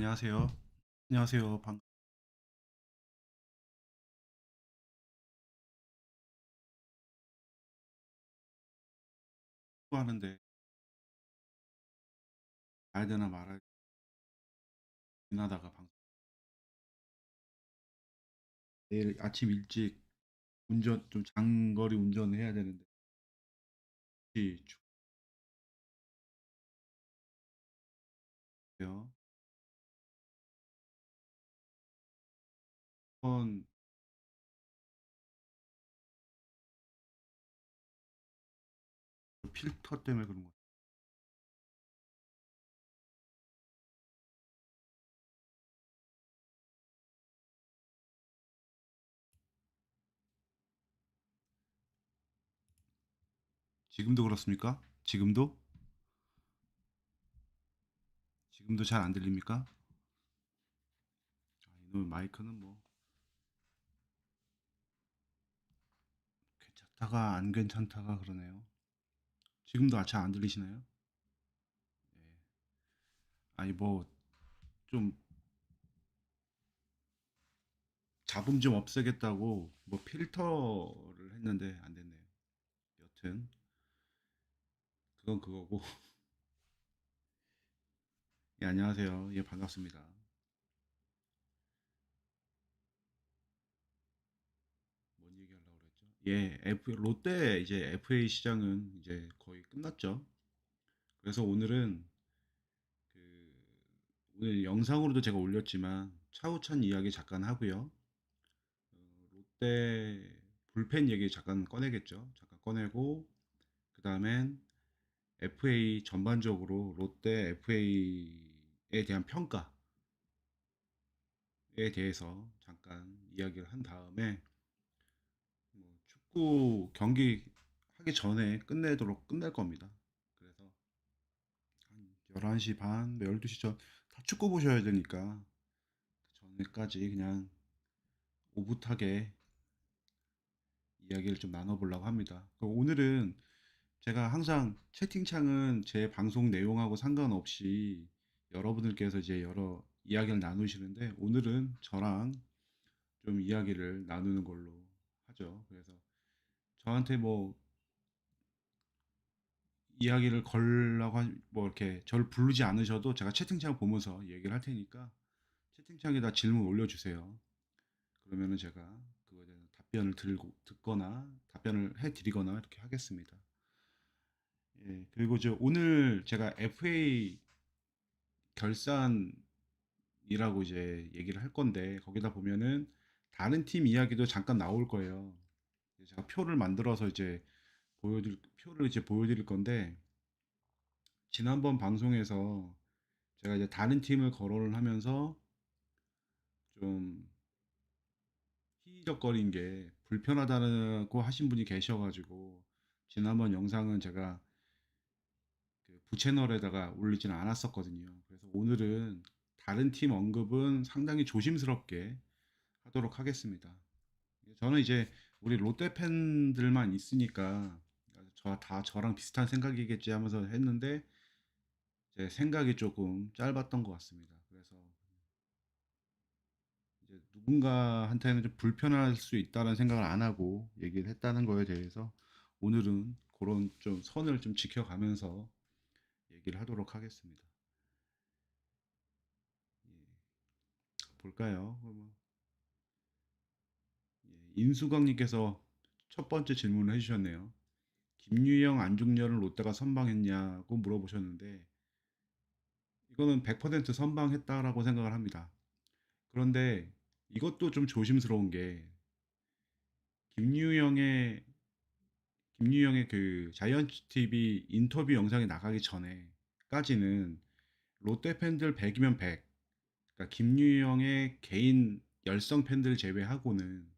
안녕하세요. 안녕하세요. 방송하는데 가야 되나 말아야 되나 하다가 내일 아침 일찍 운전 좀 장거리 운전을 해야 되는데 혹시 주세요. 한번 필터 때문에 그런 거. 지금도 그렇습니까? 지금도 잘 안 들립니까? 이놈 마이크는 뭐 괜찮다가 안 괜찮다가 그러네요. 지금도 잘 안 들리시나요? 예. 아니 뭐 좀 잡음 좀 없애겠다고 뭐 필터를 했는데 안 됐네요. 여튼 그건 그거고. 예, 안녕하세요. 예, 반갑습니다. 뭔 얘기하려고 그랬죠? 예, 롯데 이제 FA 시장은 이제 거의 끝났죠. 그래서 오늘은 그 오늘 영상으로도 제가 올렸지만 차우찬 이야기 잠깐 하고요. 롯데 불펜 얘기 잠깐 꺼내겠죠. 잠깐 꺼내고 그 다음엔 FA 전반적으로 롯데 FA에 대한 평가에 대해서 잠깐 이야기를 한 다음에 뭐 축구 경기 하기 전에 끝내도록 끝낼 겁니다. 그래서 한 11시 반, 12시 전 다 축구 보셔야 되니까 그 전에까지 그냥 오붓하게 이야기를 좀 나눠보려고 합니다. 오늘은 제가 항상 채팅창은 제 방송 내용하고 상관없이 여러분들께서 이제 여러 이야기를 나누시는데 오늘은 저랑 좀 이야기를 나누는 걸로 하죠. 그래서 저한테 뭐 이야기를 걸라고 뭐 이렇게 저를 부르지 않으셔도 제가 채팅창 보면서 얘기를 할 테니까 채팅창에다 질문 올려주세요. 그러면은 제가 그거에 대해서 답변을 들고 듣거나 답변을 해드리거나 이렇게 하겠습니다. 예, 그리고 오늘 제가 FA 결산이라고 이제 얘기를 할 건데 거기다 보면은 다른 팀 이야기도 잠깐 나올 거예요. 제가 표를 만들어서 이제 표를 이제 보여드릴 건데 지난번 방송에서 제가 이제 다른 팀을 거론을 하면서 좀 희희적거린 게 불편하다고 하신 분이 계셔가지고 지난번 영상은 제가 그 부채널에다가 올리지는 않았었거든요. 그래서 오늘은 다른 팀 언급은 상당히 조심스럽게 하도록 하겠습니다. 저는 이제 우리 롯데 팬들만 있으니까 다 저랑 비슷한 생각이겠지 하면서 했는데 제 생각이 조금 짧았던 것 같습니다. 그래서 이제 누군가한테는 좀 불편할 수 있다는 생각을 안 하고 얘기를 했다는 거에 대해서 오늘은 그런 좀 선을 좀 지켜가면서 얘기를 하도록 하겠습니다. 예, 볼까요? 인수광님께서 첫 번째 질문을 해주셨네요. 김유영, 안중열은 롯데가 선방했냐고 물어보셨는데 이거는 100% 선방했다라고 생각을 합니다. 그런데 이것도 좀 조심스러운 게 김유영의 김유영의 그 자이언츠 TV 인터뷰 영상이 나가기 전에까지는 롯데 팬들 100이면 100, 그러니까 김유영의 개인 열성 팬들 제외하고는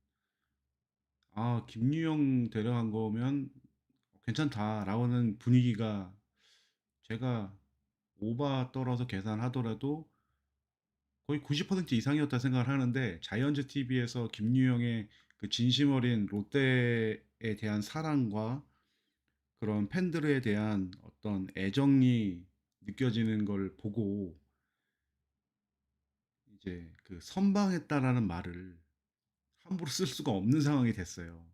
김유영 데려간 거면 괜찮다라고는 분위기가 제가 오바 떨어서 계산하더라도 거의 90% 이상이었다 생각을 하는데 자이언츠 TV에서 김유영의 그 진심 어린 롯데에 대한 사랑과 그런 팬들에 대한 어떤 애정이 느껴지는 걸 보고 이제 그 선방했다라는 말을 함부로 쓸 수가 없는 상황이 됐어요.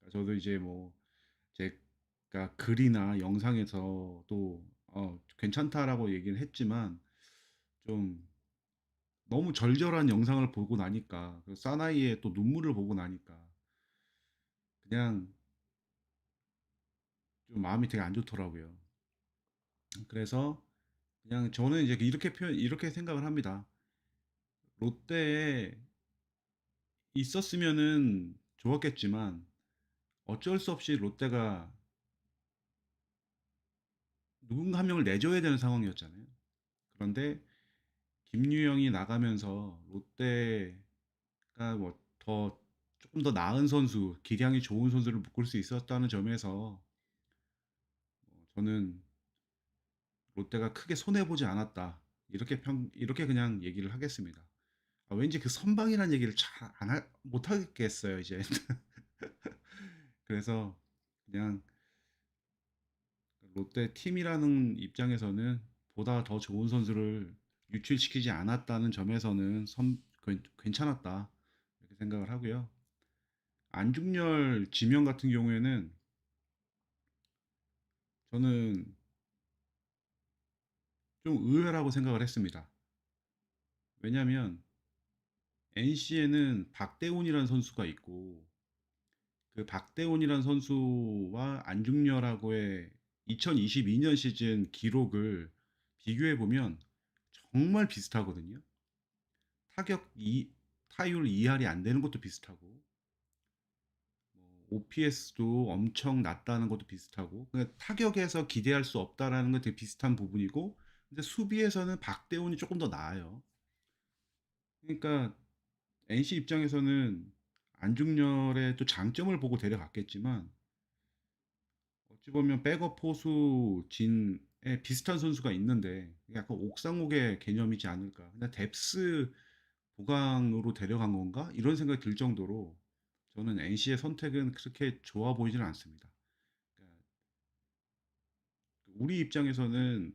그러니까 저도 이제 뭐 제가 글이나 영상에서도 괜찮다라고 얘기는 했지만 좀 너무 절절한 영상을 보고 나니까 그 사나이의 또 눈물을 보고 나니까 그냥 좀 마음이 되게 안 좋더라고요. 그래서 그냥 저는 이제 이렇게 생각을 합니다. 롯데에 있었으면은 좋았겠지만 어쩔 수 없이 롯데가 누군가 한 명을 내줘야 되는 상황이었잖아요. 그런데 김유영이 나가면서 롯데가 뭐 더 조금 더 나은 선수, 기량이 좋은 선수를 묶을 수 있었다는 점에서 저는 롯데가 크게 손해 보지 않았다. 이렇게 그냥 얘기를 하겠습니다. 왠지 그 선방이라는 얘기를 잘 못 하겠어요, 이제. 그래서 그냥 롯데 팀이라는 입장에서는 보다 더 좋은 선수를 유출시키지 않았다는 점에서는 괜찮았다. 이렇게 생각을 하고요. 안중열 지명 같은 경우에는 저는 좀 의외라고 생각을 했습니다. 왜냐하면 NC에는 박대훈이라는 선수가 있고 그 박대훈이라는 선수와 안중열하고의 2022년 시즌 기록을 비교해 보면 정말 비슷하거든요. 타격 타율 2할이 안 되는 것도 비슷하고 OPS도 엄청 낮다는 것도 비슷하고 그러니까 타격에서 기대할 수 없다라는 건 되게 비슷한 부분이고 근데 수비에서는 박대훈이 조금 더 나아요. 그러니까 NC 입장에서는 안중열의 또 장점을 보고 데려갔겠지만 어찌 보면 백업 포수 진에 비슷한 선수가 있는데 약간 옥상옥의 개념이지 않을까. 그냥 뎁스 보강으로 데려간 건가? 이런 생각이 들 정도로 저는 NC의 선택은 그렇게 좋아 보이지는 않습니다. 그러니까 우리 입장에서는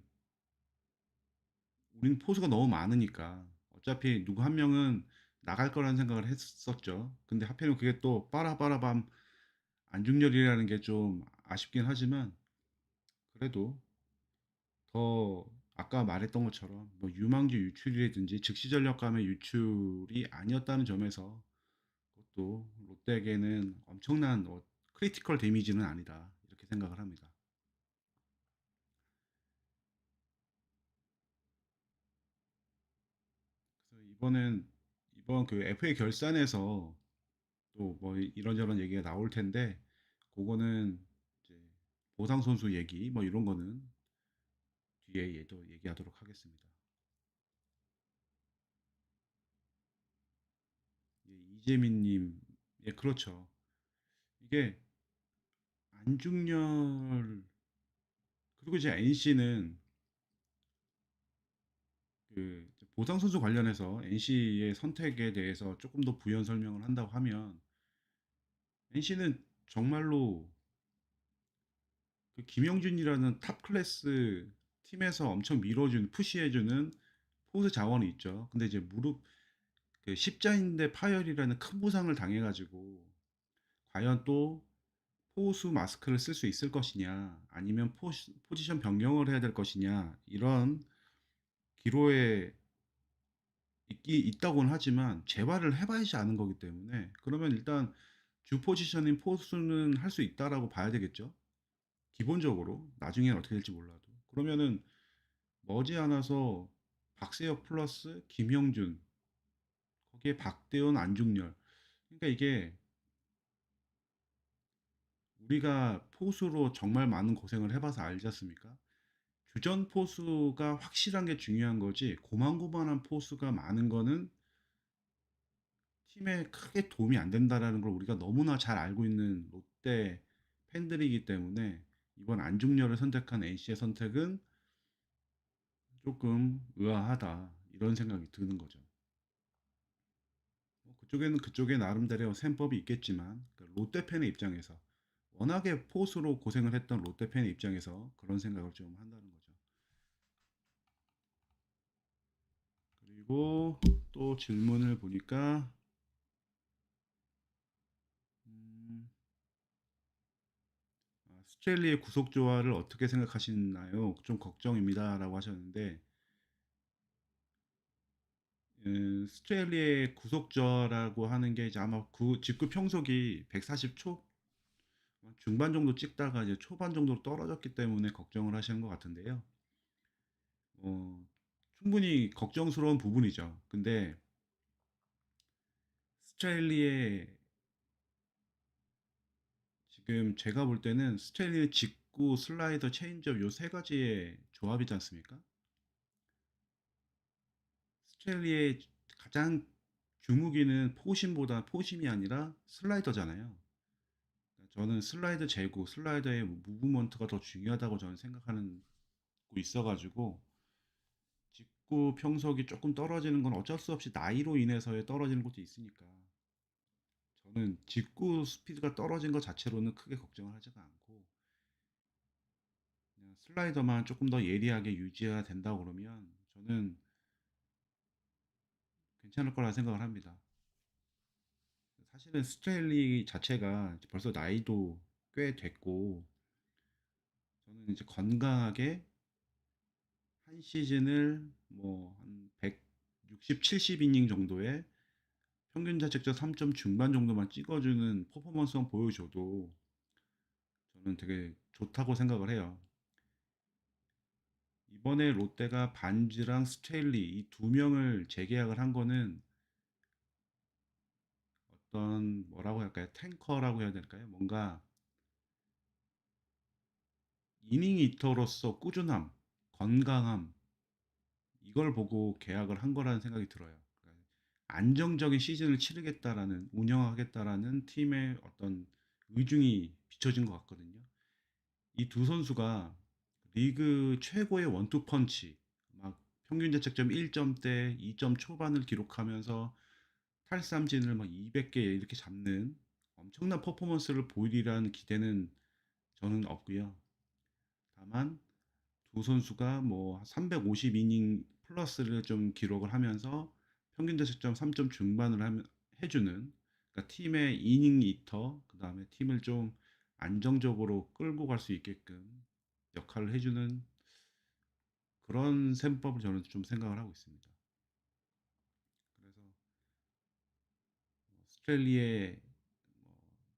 우리는 포수가 너무 많으니까 어차피 누구 한 명은 나갈 거라는 생각을 했었죠. 근데 하필이면 그게 또 빠라빠라밤 안중열이라는 게 좀 아쉽긴 하지만 그래도 더 아까 말했던 것처럼 뭐 유망주 유출이라든지 즉시 전력감의 유출이 아니었다는 점에서 그것도 롯데에게는 엄청난 크리티컬 데미지는 아니다 이렇게 생각을 합니다. 그래서 이번 그 FA 결산에서 또 뭐 이런저런 얘기가 나올 텐데 그거는 이제 보상 선수 얘기 뭐 이런 거는 뒤에 얘도 얘기하도록 하겠습니다. 예, 이재민님, 예, 그렇죠. 이게 안중열 그리고 이제 NC는 그 보상 선수 관련해서 NC의 선택에 대해서 조금 더 부연 설명을 한다고 하면 NC는 정말로 그 김영준이라는 탑 클래스 팀에서 엄청 밀어준 푸시해주는 포수 자원이 있죠. 근데 이제 무릎 그 십자인대 파열이라는 큰 부상을 당해가지고 과연 또 포수 마스크를 쓸 수 있을 것이냐 아니면 포지션 변경을 해야 될 것이냐 이런 기로에 있다고는 하지만 재활을 해봐야지 아는 거기 때문에 그러면 일단 주 포지션인 포수는 할 수 있다라고 봐야 되겠죠. 기본적으로 나중에는 어떻게 될지 몰라도 그러면은 머지않아서 박세혁 플러스 김영준 거기에 박대원 안중열 그러니까 이게 우리가 포수로 정말 많은 고생을 해봐서 알지 않습니까? 주전 포수가 확실한 게 중요한 거지 고만고만한 포수가 많은 거는 팀에 크게 도움이 안 된다라는 걸 우리가 너무나 잘 알고 있는 롯데 팬들이기 때문에 이번 안중열을 선택한 NC의 선택은 조금 의아하다 이런 생각이 드는 거죠. 뭐 그쪽에는 그쪽에 나름대로 셈법이 있겠지만 그 롯데 팬의 입장에서 워낙에 포수로 고생을 했던 롯데 팬의 입장에서 그런 생각을 좀 한다는 거죠. 그리고 또 질문을 보니까 음, 스트렐리의 구속 조화를 어떻게 생각하시나요? 좀 걱정입니다라고 하셨는데 스트렐리의 구속 조화라고 하는 게 이제 아마 직구 평속이 140초 중반 정도 찍다가 이제 초반 정도로 떨어졌기 때문에 걱정을 하시는 것 같은데요. 어, 충분히 걱정스러운 부분이죠. 근데 스트레일리의 지금 제가 볼 때는 스트레일리의 직구, 슬라이더, 체인지업 요 세 가지의 조합이지 않습니까? 스트레일리의 가장 주무기는 포심보다 포심이 아니라 슬라이더잖아요. 저는 슬라이더 재고, 슬라이더의 무브먼트가 더 중요하다고 저는 생각하는 고 있어가지고 직구 평속이 조금 떨어지는 건 어쩔 수 없이 나이로 인해서 떨어지는 것도 있으니까 저는 직구 스피드가 떨어진 것 자체로는 크게 걱정을 하지가 않고 그냥 슬라이더만 조금 더 예리하게 유지가 된다고 그러면 저는 괜찮을 거라 생각을 합니다. 사실은 스트레일리 자체가 이제 벌써 나이도 꽤 됐고 저는 이제 건강하게 한 시즌을 뭐 한 160, 70이닝 정도의 평균 자책점 3점 중반 정도만 찍어주는 퍼포먼스만 보여줘도 저는 되게 좋다고 생각을 해요. 이번에 롯데가 반지랑 스트레일리 이 두 명을 재계약을 한 거는 어떤 뭐라고 할까요? 탱커라고 해야 될까요? 뭔가 이닝 히터로서 꾸준함, 건강함 이걸 보고 계약을 한 거라는 생각이 들어요. 그러니까 안정적인 시즌을 치르겠다라는 운영하겠다라는 팀의 어떤 의중이 비춰진 것 같거든요. 이 두 선수가 리그 최고의 원투 펀치, 막 평균 자책점 1점대, 2점 초반을 기록하면서 탈삼진을 막 200개 이렇게 잡는 엄청난 퍼포먼스를 보이리라는 기대는 저는 없고요. 다만 두 선수가 뭐 350이닝 플러스를 좀 기록을 하면서 평균 자책점 3점 중반을 해주는 그러니까 팀의 이닝 이터 그 다음에 팀을 좀 안정적으로 끌고 갈 수 있게끔 역할을 해주는 그런 셈법을 저는 좀 생각을 하고 있습니다. 그래서 스트렐리의 뭐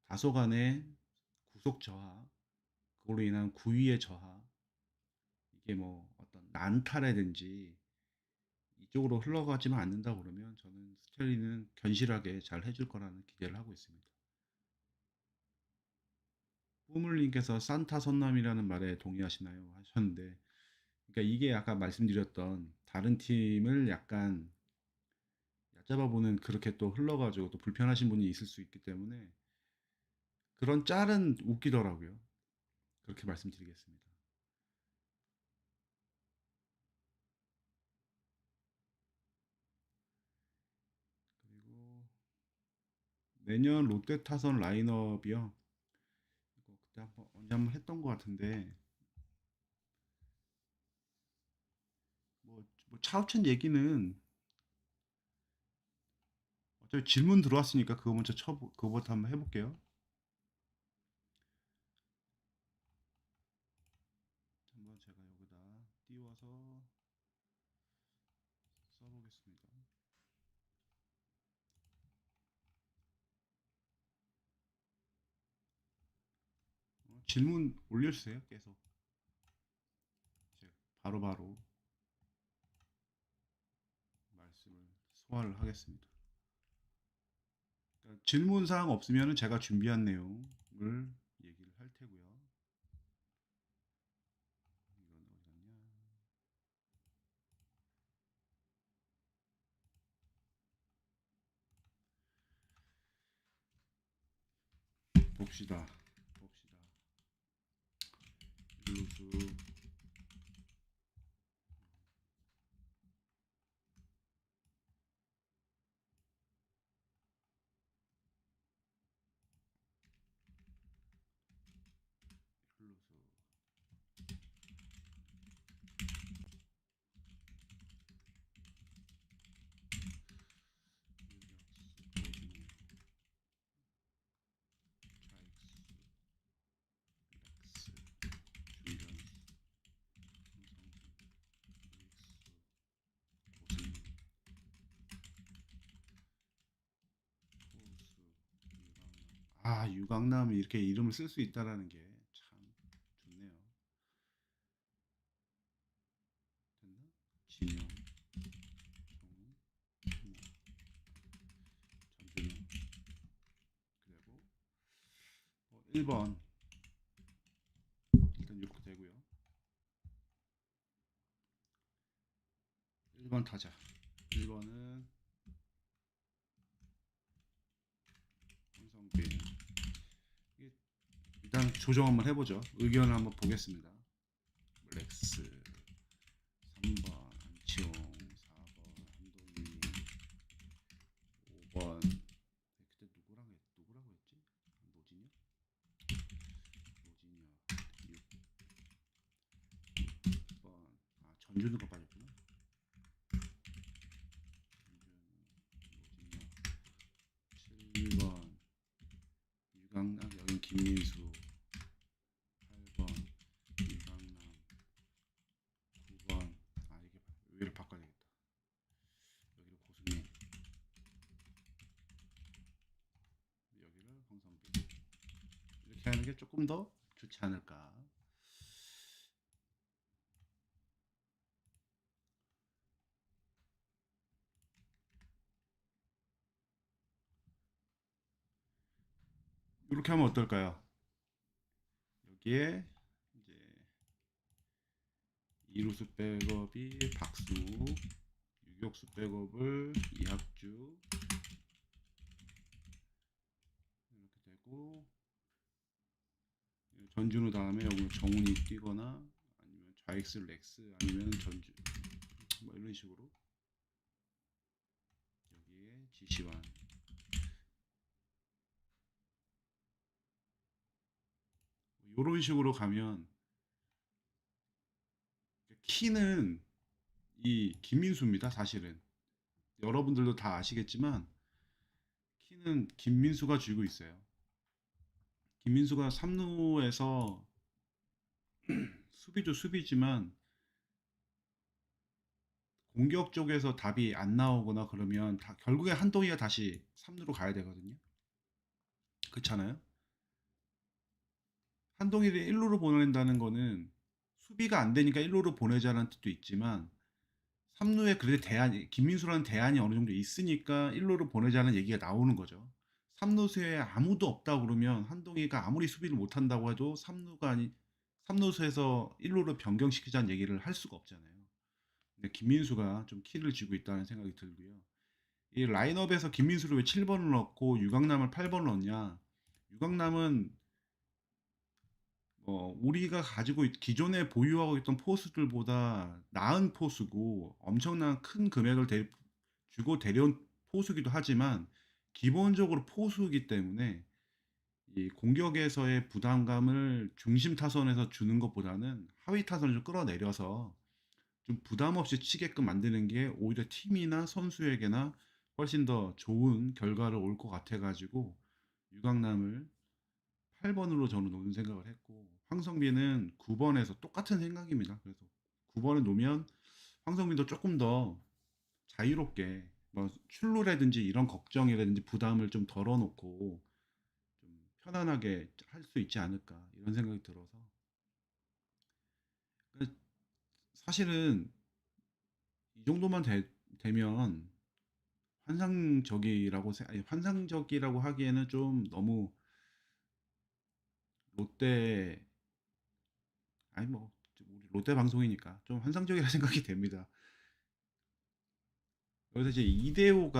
다소간의 구속 저하 그걸로 인한 구위의 저하 이게 뭐 어떤 난타라든지 이쪽으로 흘러가지만 않는다 그러면 저는 스텔리는 견실하게 잘 해줄 거라는 기대를 하고 있습니다. 뿌물님께서 산타 선남이라는 말에 동의하시나요? 하셨는데, 그러니까 이게 아까 말씀드렸던 다른 팀을 약간 얕잡아 보는 그렇게 또 흘러가지고 또 불편하신 분이 있을 수 있기 때문에 그런 짤은 웃기더라고요. 그렇게 말씀드리겠습니다. 그리고 내년 롯데 타선 라인업이요. 이거 그때 언제 한번 했던 것 같은데 뭐 차우천 얘기는 어차피 질문 들어왔으니까 그거 먼저 그거부터 한번 해볼게요. 한번 제가 여기다 띄워서 써보겠습니다. 질문 올려주세요. 계속 제가 바로바로 말씀을 소화를 하겠습니다. 그러니까 질문 사항 없으면 제가 준비한 내용을 얘기를 할 테고요. 이건 어디 갔냐? 봅시다. 봅시다. 루수 루수 유강남이 이렇게 이름을 쓸 수 있다라는 게 참 좋네요. 됐나? 진영, 정우, 전준우. 그리고 1번 일단 이렇게 되고요. 1번 타자. 1번은 황성빈. 이게 일단 조정 한번 해보죠. 의견을 한번 보겠습니다. 렉스 3번 안치홍, 4번 한동희, 5번 그때 누구라고 했지? 노진혁? 노진혁 6번 전준우가 빠졌구나. 전준우, 노진혁 7번 유강남, 여긴 김민수 8번 유강남 9번 이게 여기를 바꿔야 되겠다. 여기를 고승민, 여기를 황성빈. 이렇게 하는 게 조금 더 좋지 않을까. 이렇게 하면 어떨까요? 여기에 이제 이루수 백업이 박수, 유격수 백업을 이학주 이렇게 되고, 전준우 다음에 여기 정훈이 뛰거나 아니면 좌익스 렉스 아니면 전주 뭐 이런 식으로 여기에 지시환. 이런 식으로 가면 키는 이 김민수입니다. 사실은 여러분들도 다 아시겠지만 키는 김민수가 쥐고 있어요. 김민수가 3루에서 수비도 수비지만 공격 쪽에서 답이 안 나오거나 그러면 결국에 한동희가 다시 3루로 가야 되거든요. 그렇잖아요. 한동희를 1루로 보낸다는 거는 수비가 안 되니까 1루로 보내자는 뜻도 있지만 3루에 그래도 대안이, 김민수라는 대안이 어느 정도 있으니까 1루로 보내자는 얘기가 나오는 거죠. 3루수에 아무도 없다 그러면 한동희가 아무리 수비를 못한다고 해도 3루수에서 1루로 변경시키자는 얘기를 할 수가 없잖아요. 근데 김민수가 좀 키를 쥐고 있다는 생각이 들고요. 이 라인업에서 김민수를 왜 7번을 넣고 유강남을 8번을 넣냐? 유강남은 우리가 기존에 보유하고 있던 포수들보다 나은 포수고 엄청난 큰 금액을 주고 데려온 포수기도 하지만 기본적으로 포수이기 때문에 이 공격에서의 부담감을 중심 타선에서 주는 것보다는 하위 타선을 좀 끌어내려서 좀 부담 없이 치게끔 만드는 게 오히려 팀이나 선수에게나 훨씬 더 좋은 결과를 올 것 같아가지고 유강남을 8번으로 저는 놓는 생각을 했고 황성빈은 9번에서 똑같은 생각입니다. 그래서 9번을 놓으면 황성빈도 조금 더 자유롭게 뭐 출루라든지 이런 걱정이라든지 부담을 좀 덜어놓고 좀 편안하게 할 수 있지 않을까 이런 생각이 들어서 사실은 이 정도만 되면 환상적이라고 하기에는 좀 너무 롯데 뭐 우리 롯데 방송이니까 좀 환상적이라 생각이 됩니다. 여기서 이제 이대호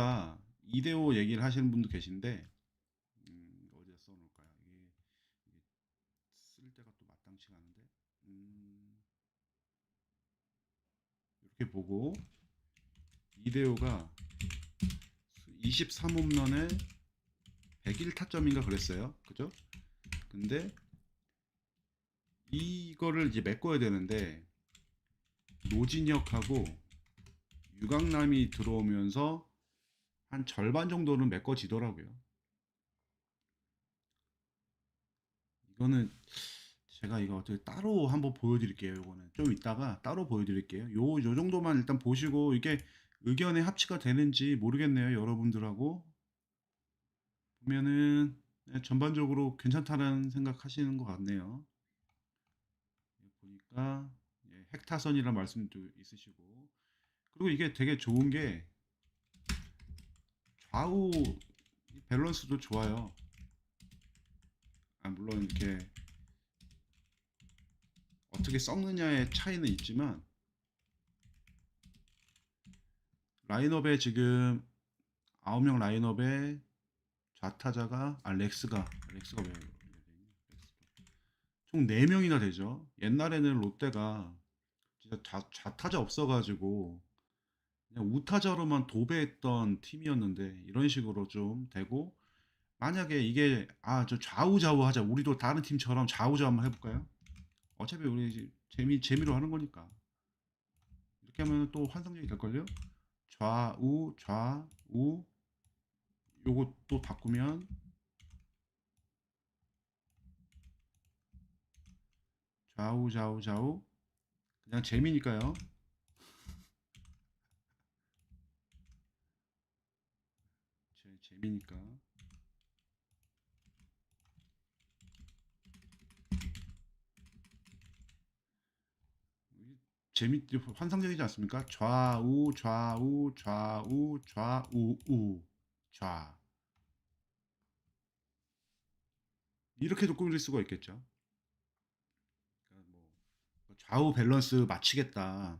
얘기를 하시는 분도 계신데 어디다 써놓을까요? 이게 쓸 때가 또 마땅치가 않은데 이렇게 보고 이대호가 23홈런에 101타점인가 그랬어요. 그죠? 근데 이거를 이제 메꿔야 되는데 노진혁하고 유강남이 들어오면서 한 절반 정도는 메꿔지더라고요. 이거는 제가 이거 어떻게 따로 한번 보여드릴게요. 이거는 좀 이따가 따로 보여드릴게요. 요 정도만 일단 보시고 이게 의견에 합치가 되는지 모르겠네요. 여러분들하고 보면은 네, 전반적으로 괜찮다는 생각하시는 것 같네요. 보니까 예, 핵타선이라는 말씀도 있으시고, 그리고 이게 되게 좋은 게 좌우 밸런스도 좋아요. 아, 물론 이렇게 어떻게 썩느냐의 차이는 있지만 라인업에 지금 9명 라인업에 좌타자가 렉스가 왜 총 4명이나 되죠. 옛날에는 롯데가 진짜 좌타자 없어가지고 그냥 우타자로만 도배했던 팀이었는데 이런 식으로 좀 되고, 만약에 이게 저 좌우좌우 하자, 우리도 다른 팀처럼 좌우좌우 한번 해볼까요? 어차피 우리 이제 재미로 하는 거니까 이렇게 하면 또 환상적이 될걸요? 좌우 좌우, 요거 또 바꾸면 좌우 좌우 좌우, 그냥 재미니까요. 재미니까 재미 환상적이지 않습니까? 좌우 좌우 좌우 좌우 우 좌, 이렇게도 꾸밀 수가 있겠죠. 그러니까 뭐 좌우 밸런스 맞추겠다,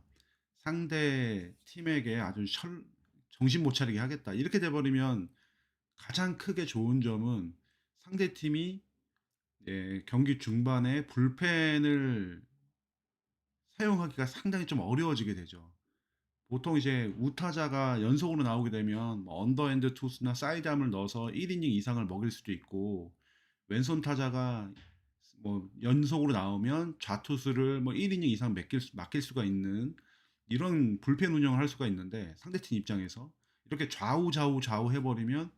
상대 팀에게 아주 정신 못 차리게 하겠다, 이렇게 돼버리면 가장 크게 좋은 점은 상대 팀이 예, 경기 중반에 불펜을 사용하기가 상당히 좀 어려워지게 되죠. 보통 이제 우타자가 연속으로 나오게 되면 뭐 언더핸드 투수나 사이드암을 넣어서 1이닝 이상을 먹일 수도 있고, 왼손 타자가 뭐 연속으로 나오면 좌투수를 뭐 1이닝 이상 맡길 수가 있는 이런 불펜 운영을 할 수가 있는데, 상대팀 입장에서 이렇게 좌우 좌우 좌우 해버리면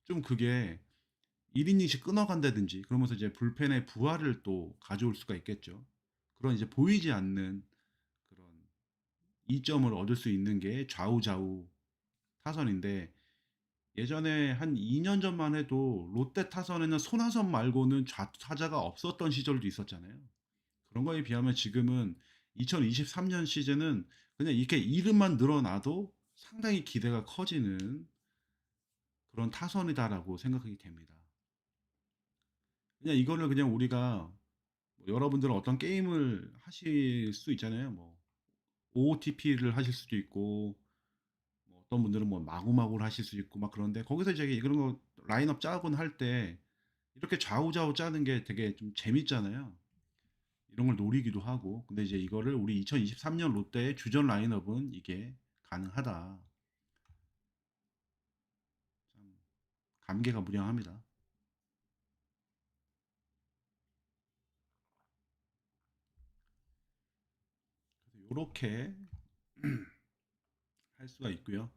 좀 그게 1이닝씩 끊어간다든지 그러면서 이제 불펜의 부하를 또 가져올 수가 있겠죠. 그런 이제 보이지 않는 그런 이점을 얻을 수 있는 게 좌우 좌우 타선인데, 예전에 한 2년 전만 해도 롯데 타선에는 손아섭 말고는 좌투 타자가 없었던 시절도 있었잖아요. 그런 거에 비하면 지금은 2023년 시즌은 그냥 이렇게 이름만 늘어나도 상당히 기대가 커지는 그런 타선이다라고 생각이 됩니다. 그냥 이거를 그냥 우리가 뭐 여러분들은 어떤 게임을 하실 수 있잖아요. 뭐 OOTP를 하실 수도 있고, 뭐 어떤 분들은 뭐 마구마구를 하실 수 있고 막 그런데, 거기서 이제 그런 거 라인업 짜곤 할 때 이렇게 좌우좌우 짜는 게 되게 좀 재밌잖아요. 이런 걸 노리기도 하고. 근데 이제 이거를 우리 2023년 롯데의 주전 라인업은 이게 가능하다. 참 감개가 무량합니다. 이렇게 할 수가 있고요.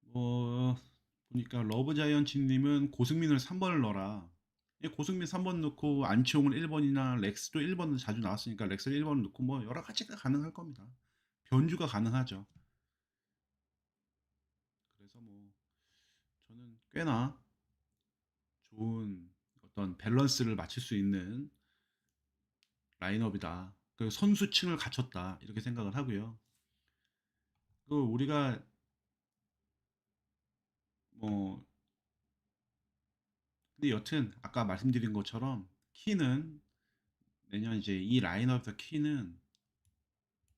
뭐 보니까 러브자이언츠님은 고승민을 3번을 넣어라. 예, 고승민 3번 넣고 안치홍을 1번이나 렉스도 1번은 자주 나왔으니까 렉스를 1번을 넣고 뭐 여러 가지가 가능할 겁니다. 변주가 가능하죠. 그래서 뭐 저는 꽤나 좋은 어떤 밸런스를 맞출 수 있는 라인업이다. 그 선수층을 갖췄다, 이렇게 생각을 하고요. 그 우리가 뭐 근데 여튼 아까 말씀드린 것처럼 키는 내년 이제 이 라인업에서 키는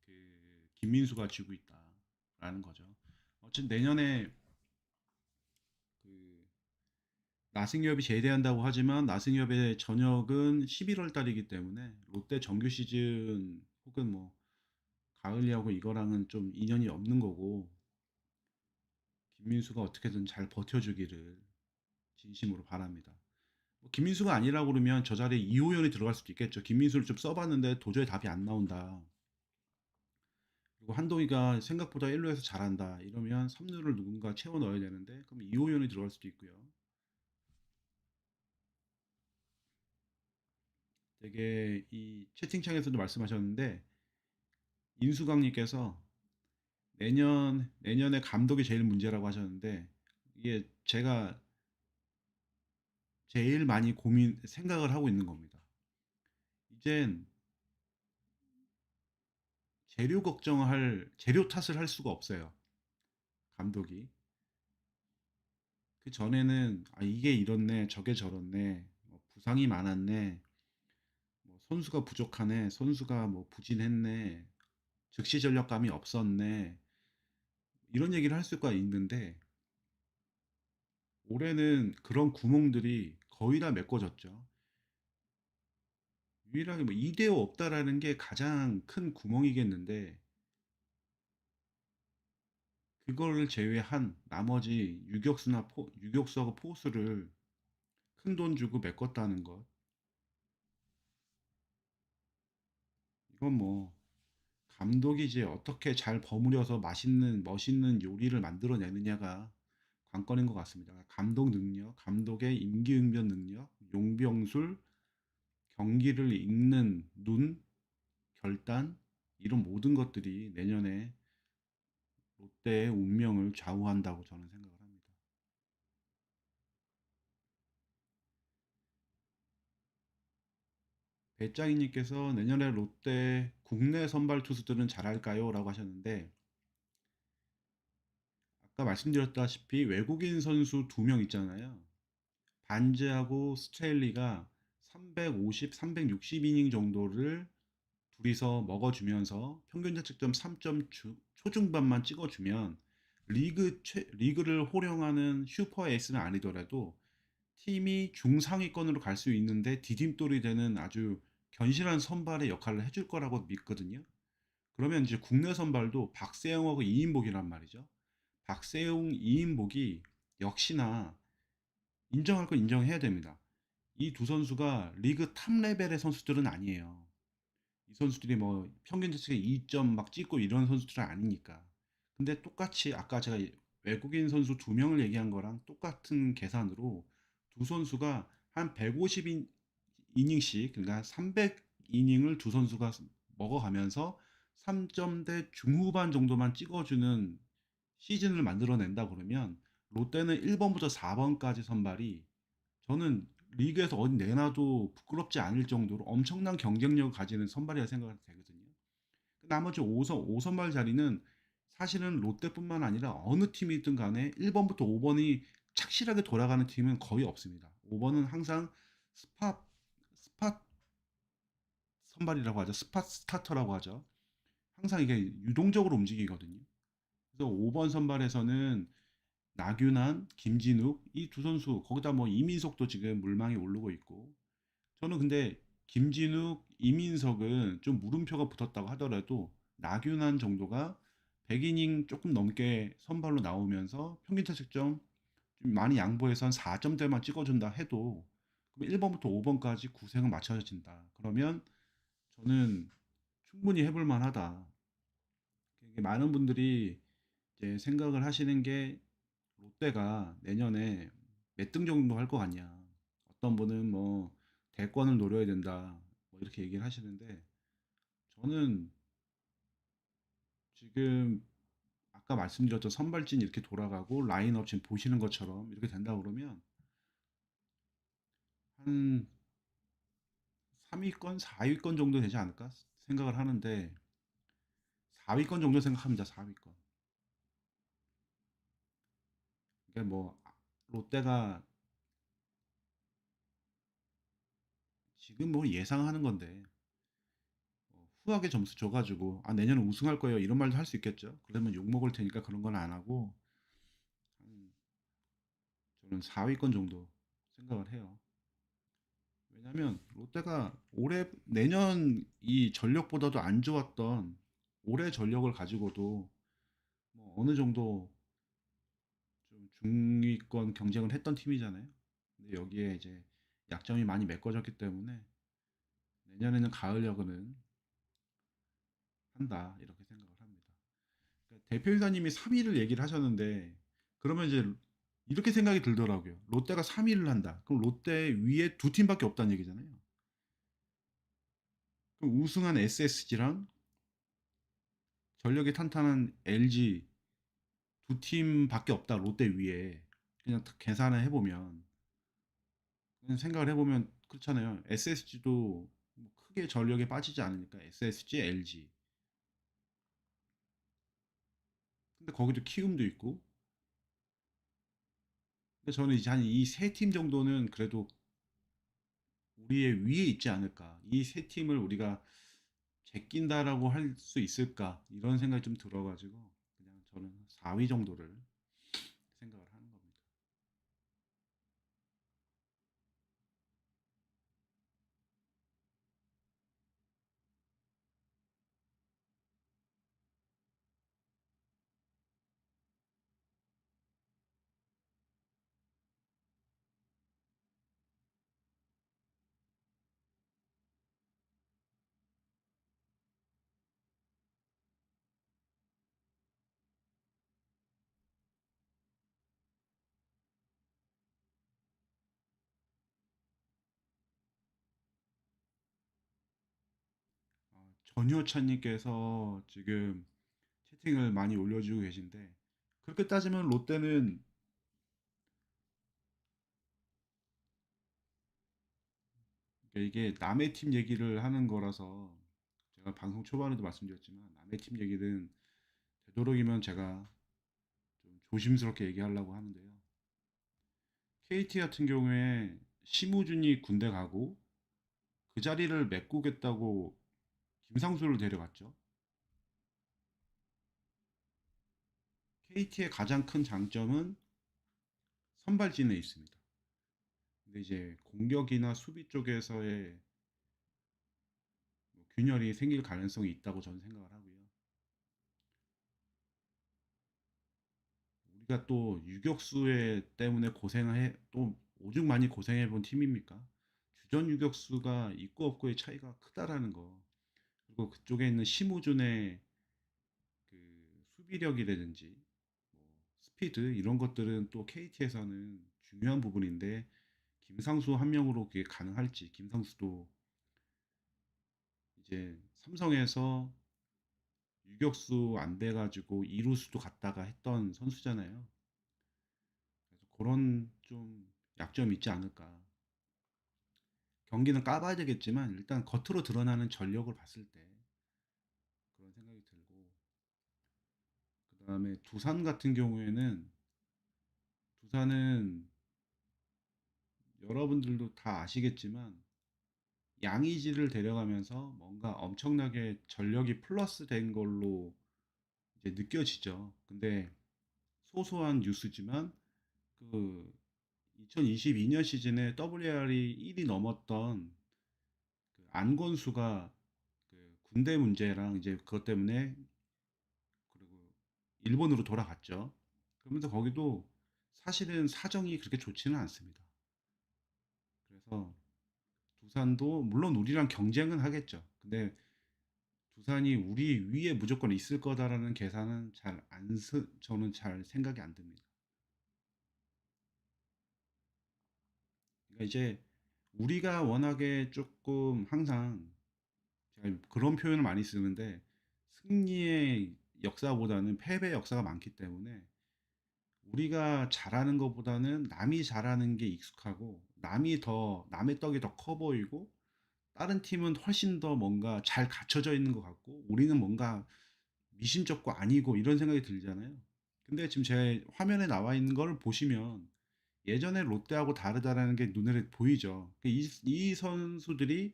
그 김민수가 쥐고 있다라는 거죠. 어쨌든 내년에 그 나승엽이 제대한다고 하지만 나승엽의 전역은 11월 달이기 때문에 롯데 정규 시즌 혹은 뭐 가을 야구 이거랑은 좀 인연이 없는 거고, 김민수가 어떻게든 잘 버텨주기를 진심으로 바랍니다. 뭐 김민수가 아니라고 그러면 저 자리에 이호연이 들어갈 수도 있겠죠. 김민수를 좀 써봤는데 도저히 답이 안 나온다. 그리고 한동희가 생각보다 1루에서 잘한다, 이러면 3루를 누군가 채워 넣어야 되는데 그럼 이호연이 들어갈 수도 있고요. 되게 이 채팅창에서도 말씀하셨는데, 인수강님께서 내년에 감독이 제일 문제라고 하셨는데, 이게 제가 제일 많이 생각을 하고 있는 겁니다. 이젠 재료 탓을 할 수가 없어요. 감독이. 그 전에는 아, 이게 이렇네, 저게 저렇네, 뭐 부상이 많았네, 뭐 선수가 부족하네, 선수가 뭐 부진했네, 즉시 전력감이 없었네, 이런 얘기를 할 수가 있는데 올해는 그런 구멍들이 거의 다 메꿔졌죠. 유일하게 뭐 이대호 없다라는 게 가장 큰 구멍이겠는데 그걸 제외한 나머지 유격수하고 포수를 큰 돈 주고 메꿨다는 것. 이건 뭐 감독이 이제 어떻게 잘 버무려서 멋있는 요리를 만들어내느냐가 관건인 것 같습니다. 감독 능력, 감독의 임기응변 능력, 용병술, 경기를 읽는 눈, 결단, 이런 모든 것들이 내년에 롯데의 운명을 좌우한다고 저는 생각을 합니다. 배짱이님께서 내년에 롯데 국내 선발 투수들은 잘할까요? 라고 하셨는데 아까 말씀드렸다시피 외국인 선수 두 명 있잖아요. 반즈하고 스트레일리가 350, 360이닝 정도를 둘이서 먹어주면서 평균 자책점 3점 초중반만 찍어주면 리그를 호령하는 슈퍼 에이스는 아니더라도 팀이 중상위권으로 갈 수 있는데 디딤돌이 되는 아주 견실한 선발의 역할을 해줄 거라고 믿거든요. 그러면 이제 국내 선발도 박세영하고 이인복이란 말이죠. 박세용, 이인복이 역시나 인정할 건 인정해야 됩니다. 이 두 선수가 리그 탑 레벨의 선수들은 아니에요. 이 선수들이 뭐 평균 자책에 2점 막 찍고 이런 선수들은 아니니까. 근데 똑같이 아까 제가 외국인 선수 두 명을 얘기한 거랑 똑같은 계산으로 두 선수가 한 150이닝씩 그러니까 300이닝을 두 선수가 먹어가면서 3점대 중후반 정도만 찍어주는 시즌을 만들어낸다 그러면 롯데는 1번부터 4번까지 선발이 저는 리그에서 어디 내놔도 부끄럽지 않을 정도로 엄청난 경쟁력을 가지는 선발이라 생각이 되거든요. 나머지 5선발 자리는 사실은 롯데뿐만 아니라 어느 팀이든 간에 1번부터 5번이 착실하게 돌아가는 팀은 거의 없습니다. 5번은 항상 스팟 선발이라고 하죠. 스팟 스타터라고 하죠. 항상 이게 유동적으로 움직이거든요. 그래서 5번 선발에서는 나균환, 김진욱 이 두 선수 거기다 뭐 이민석도 지금 물망에 오르고 있고 저는 근데 김진욱, 이민석은 좀 물음표가 붙었다고 하더라도 나균환 정도가 100이닝 조금 넘게 선발로 나오면서 평균 타책점 좀 많이 양보해서 한 4점대만 찍어준다 해도 1번부터 5번까지 구색은 맞춰진다. 그러면 저는 충분히 해볼 만하다. 많은 분들이 이제 생각을 하시는 게 롯데가 내년에 몇 등 정도 할 것 같냐. 어떤 분은 뭐 대권을 노려야 된다. 뭐 이렇게 얘기를 하시는데 저는 지금 아까 말씀드렸던 선발진 이렇게 돌아가고 라인업 지금 보시는 것처럼 이렇게 된다 그러면 한 3위권, 4위권 정도 되지 않을까 생각을 하는데 4위권 정도 생각합니다. 4위권. 그러니까 뭐 롯데가 지금 뭐 예상하는 건데 후하게 점수 줘가지고 아 내년에 우승할 거예요 이런 말도 할 수 있겠죠. 그러면 욕 먹을 테니까 그런 건 안 하고 한 저는 4위권 정도 생각을 해요. 왜냐면 롯데가 올해 내년 이 전력보다도 안 좋았던 올해 전력을 가지고도 뭐 어느 정도 좀 중위권 경쟁을 했던 팀이잖아요. 근데 여기에 이제 약점이 많이 메꿔졌기 때문에 내년에는 가을 야구는 한다 이렇게 생각을 합니다. 그러니까 대표이사님이 3위를 얘기를 하셨는데 그러면 이제 이렇게 생각이 들더라고요. 롯데가 3위를 한다. 그럼 롯데 위에 두 팀밖에 없다는 얘기잖아요. 그럼 우승한 SSG랑 전력이 탄탄한 LG 두 팀밖에 없다. 롯데 위에 그냥 계산을 해보면 생각을 해보면 그렇잖아요. SSG도 크게 전력에 빠지지 않으니까 SSG, LG. 근데 거기도 키움도 있고. 근데 저는 이제 한 이 세 팀 정도는 그래도 우리의 위에 있지 않을까. 이 세 팀을 우리가 제낀다라고 할 수 있을까? 이런 생각이 좀 들어가지고 그냥 저는 4위 정도를 생각을 하는 겁니다. 전효찬님께서 지금 채팅을 많이 올려주고 계신데 그렇게 따지면 롯데는 이게 남의 팀 얘기를 하는 거라서 제가 방송 초반에도 말씀드렸지만 남의 팀 얘기는 되도록이면 제가 좀 조심스럽게 얘기하려고 하는데요. KT 같은 경우에 심우준이 군대 가고 그 자리를 메꾸겠다고 김상수를 데려갔죠. KT의 가장 큰 장점은 선발진에 있습니다. 근데 이제 공격이나 수비 쪽에서의 뭐 균열이 생길 가능성이 있다고 저는 생각을 하고요. 우리가 또 유격수에 때문에 고생해 또 오죽 많이 고생해 본 팀입니까? 주전 유격수가 있고 없고의 차이가 크다라는 거. 그리고 그쪽에 있는 심우준의 그 수비력이라든지 뭐 스피드 이런 것들은 또 KT에서는 중요한 부분인데 김상수 한 명으로 그게 가능할지 김상수도 이제 삼성에서 유격수 안 돼가지고 이루수도 갔다가 했던 선수잖아요. 그래서 그런 좀 약점이 있지 않을까. 경기는 까봐야 되겠지만 일단 겉으로 드러나는 전력을 봤을 때 그런 생각이 들고 그다음에 두산 같은 경우에는 두산은 여러분들도 다 아시겠지만 양의지를 데려가면서 뭔가 엄청나게 전력이 플러스 된 걸로 이제 느껴지죠. 근데 소소한 뉴스지만 그 2022년 시즌에 WR이 1위 넘었던 그 안건수가 그 군대 문제랑 이제 그것 때문에 그리고 일본으로 돌아갔죠. 그러면서 거기도 사실은 사정이 그렇게 좋지는 않습니다. 그래서 두산도 물론 우리랑 경쟁은 하겠죠. 근데 두산이 우리 위에 무조건 있을 거다라는 계산은 저는 잘 생각이 안 듭니다. 그러니까 이제 우리가 워낙에 조금 항상 제가 그런 표현을 많이 쓰는데 승리의 역사보다는 패배 역사가 많기 때문에 우리가 잘하는 것보다는 남이 잘하는 게 익숙하고 남의 떡이 더 커 보이고 다른 팀은 훨씬 더 뭔가 잘 갖춰져 있는 것 같고 우리는 뭔가 미심쩍고 아니고 이런 생각이 들잖아요. 근데 지금 제 화면에 나와 있는 걸 보시면 예전에 롯데하고 다르다라는 게 눈에 보이죠. 이 선수들이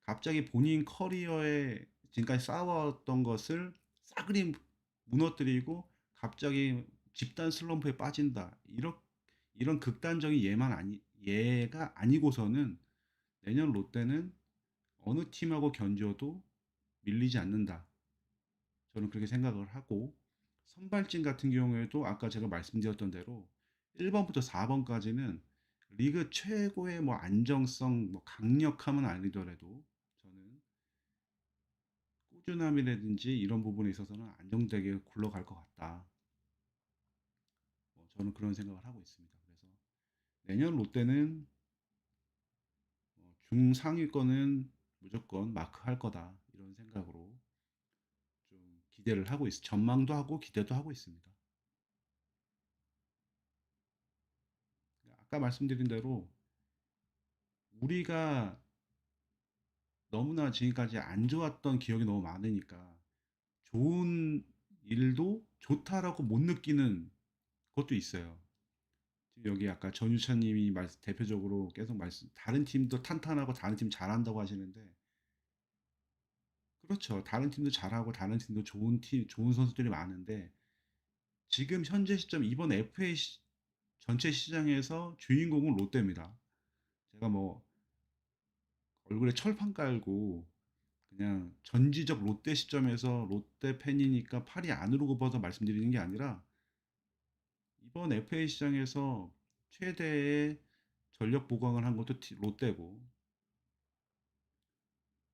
갑자기 본인 커리어에 지금까지 쌓아왔던 것을 싸그리 무너뜨리고 갑자기 집단 슬럼프에 빠진다. 이런 극단적인 예가 아니고서는 내년 롯데는 어느 팀하고 견줘도 밀리지 않는다. 저는 그렇게 생각을 하고 선발진 같은 경우에도 아까 제가 말씀드렸던 대로 1번부터 4번까지는 리그 최고의 뭐 안정성, 뭐 강력함은 아니더라도 저는 꾸준함이라든지 이런 부분에 있어서는 안정되게 굴러갈 것 같다. 저는 그런 생각을 하고 있습니다. 그래서 내년 롯데는 중상위권은 무조건 마크할 거다. 이런 생각으로 좀 기대를 하고 전망도 하고 기대도 하고 있습니다. 아까 말씀드린 대로 우리가 너무나 지금까지 안 좋았던 기억이 너무 많으니까 좋은 일도 좋다라고 못 느끼는 것도 있어요. 지금 여기 아까 전유찬 님이 대표적으로 계속 말씀, 다른 팀도 탄탄하고 다른 팀 잘한다고 하시는데, 그렇죠. 다른 팀도 잘하고 다른 팀도 좋은 선수들이 많은데, 지금 현재 시점 이번 FA 전체 시장에서 주인공은 롯데입니다. 제가 뭐 얼굴에 철판 깔고 그냥 전지적 롯데 시점에서 롯데 팬이니까 팔이 안으로 굽어서 말씀드리는 게 아니라, 이번 FA 시장에서 최대의 전력 보강을 한 것도 롯데고,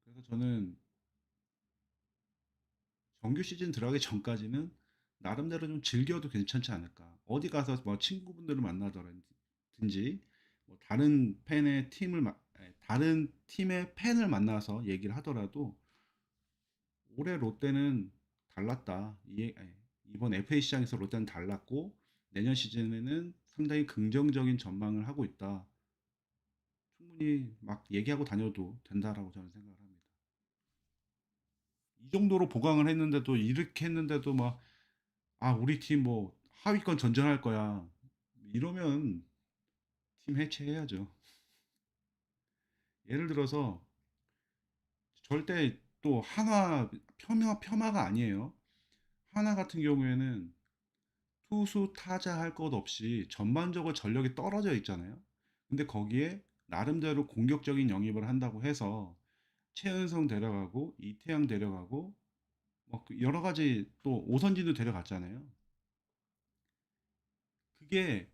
그래서 저는 정규 시즌 들어가기 전까지는 나름대로 좀 즐겨도 괜찮지 않을까. 어디 가서 뭐 친구분들을 만나더라든지, 뭐 다른 팀의 팬을 만나서 얘기를 하더라도 올해 롯데는 달랐다. 이번 FA 시장에서 롯데는 달랐고 내년 시즌에는 상당히 긍정적인 전망을 하고 있다. 충분히 막 얘기하고 다녀도 된다라고 저는 생각을 합니다. 이 정도로 보강을 했는데도, 이렇게 했는데도 막, 아, 우리 팀 뭐 하위권 전전할 거야, 이러면 팀 해체해야죠. 예를 들어서 절대 또 하나 폄하가 아니에요. 하나 같은 경우에는 투수 타자 할 것 없이 전반적으로 전력이 떨어져 있잖아요. 근데 거기에 나름대로 공격적인 영입을 한다고 해서 최은성 데려가고 이태양 데려가고 뭐그 여러 가지 또 오선진도 데려갔잖아요. 그게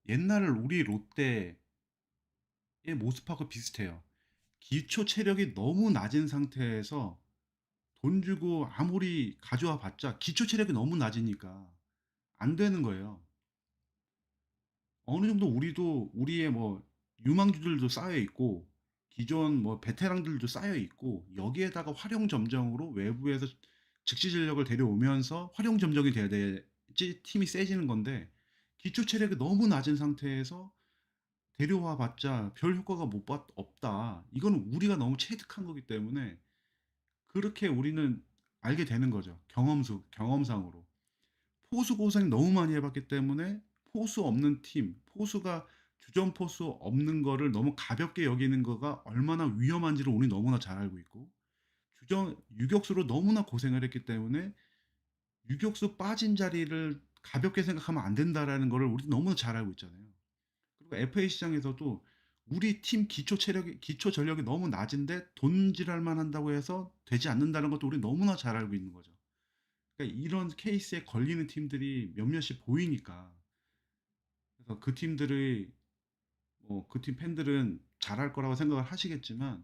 옛날 우리 롯데의 모습하고 비슷해요. 기초 체력이 너무 낮은 상태에서 돈 주고 아무리 가져와 봤자 기초 체력이 너무 낮으니까 안 되는 거예요. 어느 정도 우리도 우리의 뭐 유망주들도 쌓여 있고 기존 뭐 베테랑들도 쌓여 있고, 여기에다가 활용 점정으로 외부에서 즉시 전력을 데려오면서 활용 점정이 돼야 되지 팀이 세지는 건데, 기초 체력이 너무 낮은 상태에서 데려와 봤자 별 효과가 없다. 이건 우리가 너무 체득한 거기 때문에 그렇게 우리는 알게 되는 거죠. 경험상으로. 포수 고생 너무 많이 해봤기 때문에 포수 없는 팀, 포수가 주전 포수 없는 거를 너무 가볍게 여기는 거가 얼마나 위험한지를 우리 너무나 잘 알고 있고, 유격수로 너무나 고생을 했기 때문에 유격수 빠진 자리를 가볍게 생각하면 안 된다라는 거를 우리 너무나 잘 알고 있잖아요. 그리고 FA 시장에서도 우리 팀 기초 전력이 너무 낮은데 돈질할만 한다고 해서 되지 않는다는 것도 우리 너무나 잘 알고 있는 거죠. 그러니까 이런 케이스에 걸리는 팀들이 몇몇이 보이니까, 그래서 그 팀들의 그 팀 팬들은 잘할 거라고 생각을 하시겠지만,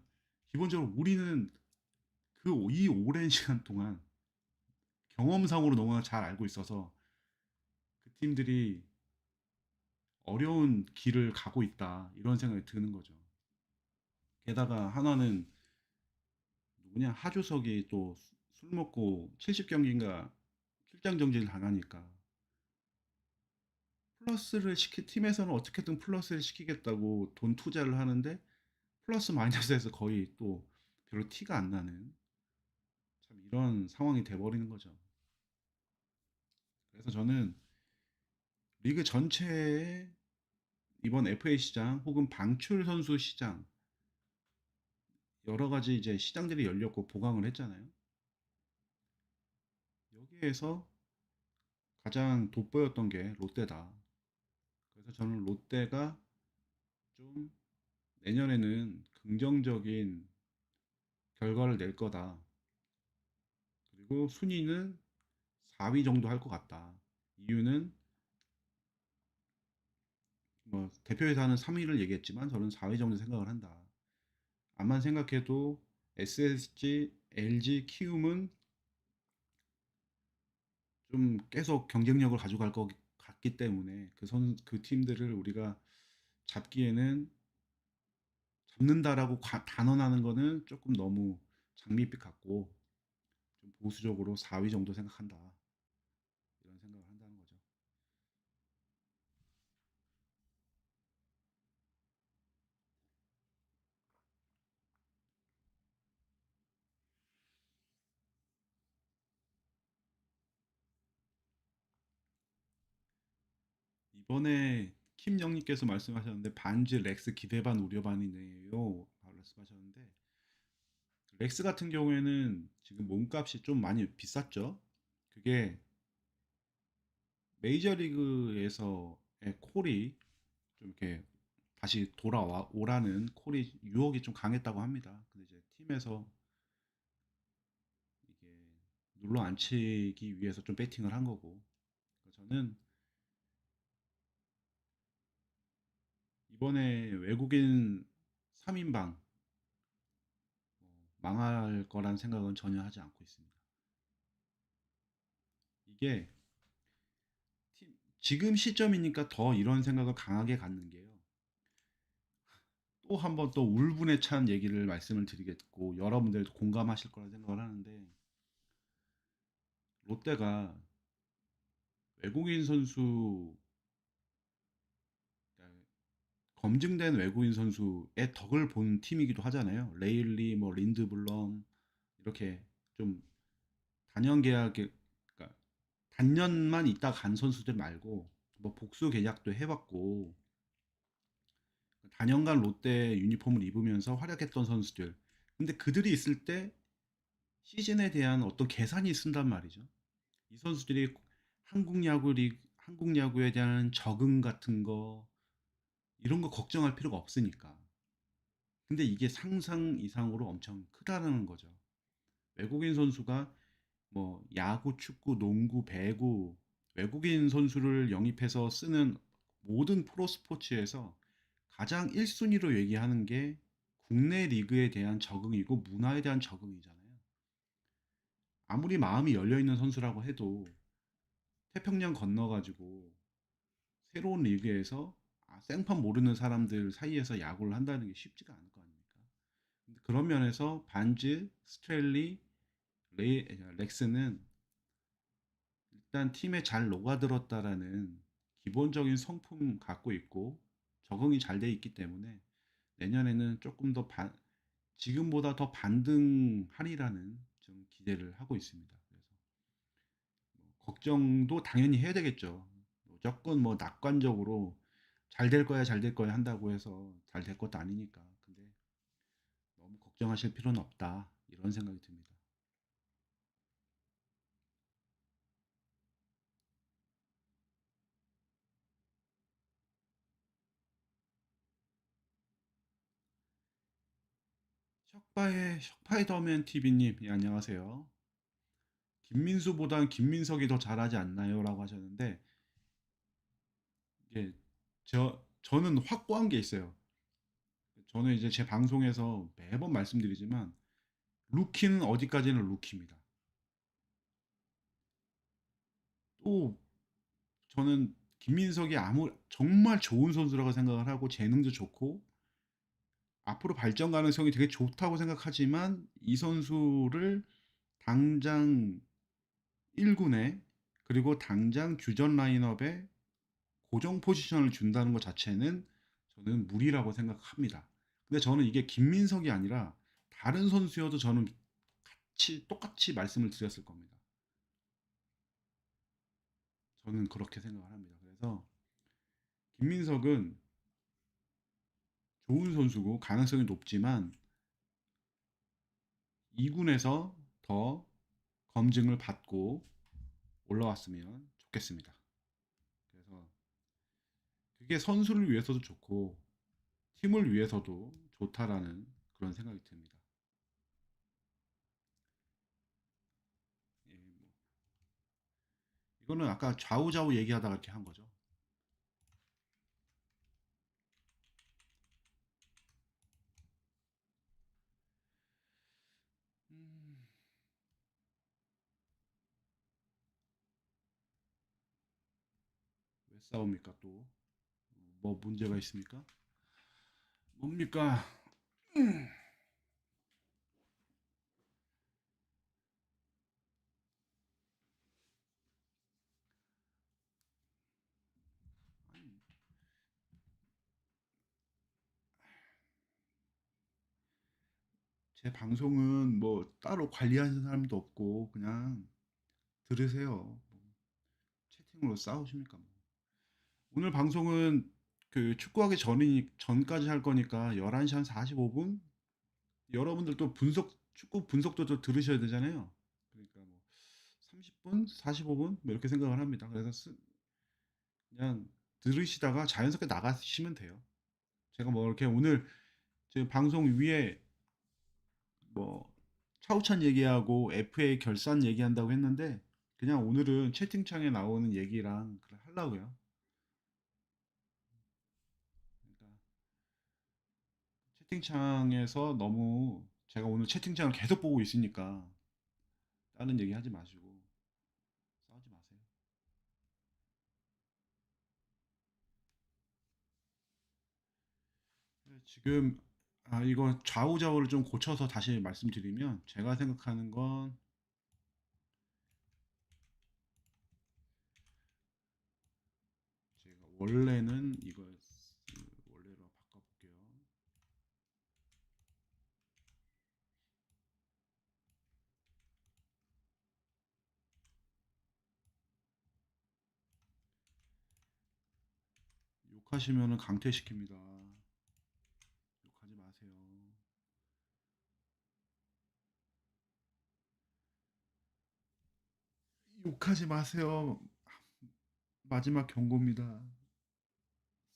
기본적으로 우리는 이 오랜 시간 동안 경험상으로 너무나 잘 알고 있어서 그 팀들이 어려운 길을 가고 있다, 이런 생각이 드는 거죠. 게다가 하나는 누구냐, 하주석이 또 술 먹고 70경기인가 출장 정지를 당하니까 팀에서는 어떻게든 플러스를 시키겠다고 돈 투자를 하는데 플러스 마이너스에서 거의 또 별로 티가 안 나는, 참 이런 상황이 돼버리는 거죠. 그래서 저는 리그 전체에 이번 FA 시장 혹은 방출 선수 시장, 여러 가지 이제 시장들이 열렸고 보강을 했잖아요. 여기에서 가장 돋보였던 게 롯데다. 그래서 저는 롯데가 좀 내년에는 긍정적인 결과를 낼 거다. 그리고 순위는 4위 정도 할 것 같다. 이유는 뭐 대표회사는 3위를 얘기했지만 저는 4위 정도 생각을 한다. 암만 생각해도 SSG, LG, 키움은 좀 계속 경쟁력을 가져갈 것 같기 때문에 그 팀들을 우리가 잡기에는, 잡는다라고 단언하는 거는 조금 너무 장밋빛 같고, 좀 보수적으로 4위 정도 생각한다, 이런 생각을 한다는 거죠. 이번에 킴 영님께서 말씀하셨는데 반즈 렉스 기대반 우려반이네요. 말씀하셨는데 렉스 같은 경우에는 지금 몸값이 좀 많이 비쌌죠. 그게 메이저리그에서의 콜이 좀 이렇게 다시 돌아와 오라는 콜이 유혹이 좀 강했다고 합니다. 근데 이제 팀에서 이게 눌러 앉히기 위해서 좀 배팅을 한 거고 저는 이번에 외국인 3인방 망할 거란 생각은 전혀 하지 않고 있습니다. 이게 지금 시점이니까 더 이런 생각을 강하게 갖는 게요. 또 한 번 또 울분에 찬 얘기를 말씀을 드리겠고 여러분들도 공감하실 거라 생각을 하는데 롯데가 외국인 선수 그러니까 검증된 외국인 선수의 덕을 본 팀이기도 하잖아요. 레일리, 뭐 린드블럼 이렇게 좀 단연 계약에 그러니까 단년만 있다 간 선수들 말고 뭐 복수 계약도 해봤고 단연간 롯데 유니폼을 입으면서 활약했던 선수들. 근데 그들이 있을 때 시즌에 대한 어떤 계산이 있단 말이죠. 이 선수들이 한국 야구에 대한 적응 같은 거 이런 거 걱정할 필요가 없으니까. 근데 이게 상상 이상으로 엄청 크다는 거죠. 외국인 선수가 뭐 야구, 축구, 농구, 배구 외국인 선수를 영입해서 쓰는 모든 프로 스포츠에서 가장 1순위로 얘기하는 게 국내 리그에 대한 적응이고 문화에 대한 적응이잖아요. 아무리 마음이 열려 있는 선수라고 해도 태평양 건너가지고 새로운 리그에서 생판 모르는 사람들 사이에서 야구를 한다는 게 쉽지가 않을 거 아닙니까? 근데 그런 면에서 반즈, 스트렐리, 렉스는 일단 팀에 잘 녹아들었다라는 기본적인 성품 갖고 있고 적응이 잘 돼 있기 때문에 내년에는 조금 더 지금보다 더 반등하리라는 좀 기대를 하고 있습니다. 그래서 걱정도 당연히 해야 되겠죠. 무조건 뭐 낙관적으로 잘 될 거야, 잘 될 거야 한다고 해서 잘 될 것도 아니니까. 근데 너무 걱정하실 필요는 없다. 이런 생각이 듭니다. 셔파이더맨 TV님, 예, 안녕하세요. 김민수보단 김민석이 더 잘하지 않나요? 라고 하셨는데, 이게 저는 확고한 게 있어요. 저는 이제 제 방송에서 매번 말씀드리지만, 루키는 어디까지는 루키입니다. 또 저는 김민석이 정말 좋은 선수라고 생각을 하고 재능도 좋고 앞으로 발전 가능성이 되게 좋다고 생각하지만 이 선수를 당장 1군에 그리고 당장 규전 라인업에 고정 포지션을 준다는 것 자체는 저는 무리라고 생각합니다. 근데 저는 이게 김민석이 아니라 다른 선수여도 저는 똑같이 말씀을 드렸을 겁니다. 저는 그렇게 생각을 합니다. 그래서 김민석은 좋은 선수고 가능성이 높지만 2군에서 더 검증을 받고 올라왔으면 좋겠습니다. 그래서 그게 선수를 위해서도 좋고 팀을 위해서도 좋다라는 그런 생각이 듭니다. 예, 뭐 이거는 아까 좌우좌우 얘기하다가 이렇게 한 거죠. 음, 왜 싸웁니까 또? 뭐 문제가 있습니까? 뭡니까? 아니, 제 방송은 뭐 따로 관리하는 사람도 없고 그냥 들으세요. 뭐 채팅으로 싸우십니까? 뭐. 오늘 방송은 그 축구하기 전까지 할 거니까 11시 한 45분? 여러분들도 축구 분석도 또 들으셔야 되잖아요. 그러니까 뭐 30분, 45분 뭐 이렇게 생각을 합니다. 그래서 그냥 들으시다가 자연스럽게 나가시면 돼요. 제가 뭐 이렇게 오늘 제 방송 위에 뭐 차우찬 얘기하고 FA 결산 얘기한다고 했는데 그냥 오늘은 채팅창에 나오는 얘기랑 그래 하려고요. 그러니까 채팅창에서 너무 제가 오늘 채팅창을 계속 보고 있으니까 다른 얘기 하지 마시고 싸우지 마세요. 네, 지금 이거 좌우좌우를 좀 고쳐서 다시 말씀드리면 제가 생각하는 건 제가 원래는 이걸 원래로 바꿔볼게요. 욕하시면은 강퇴시킵니다. 욕하지 마세요. 욕하지 마세요. 마지막 경고입니다.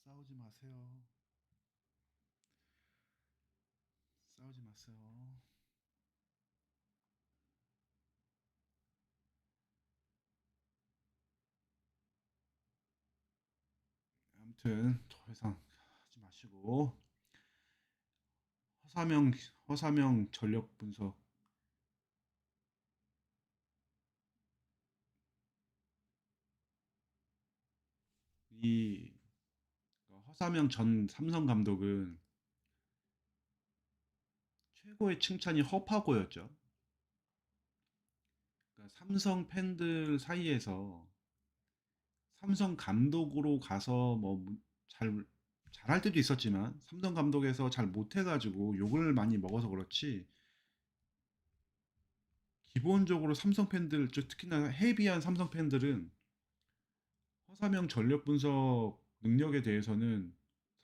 싸우지 마세요. 싸우지 마세요. 아무튼 더 이상 하지 마시고 허사명 허사명 전력 분석 이 허사명 전 삼성 감독은 최고의 칭찬이 허파고였죠. 그러니까 삼성 팬들 사이에서 삼성 감독으로 가서 뭐 잘 잘할 때도 있었지만 삼성 감독에서 잘 못해가지고 욕을 많이 먹어서 그렇지 기본적으로 삼성 팬들 특히나 헤비한 삼성 팬들은 허사명 전력 분석 능력에 대해서는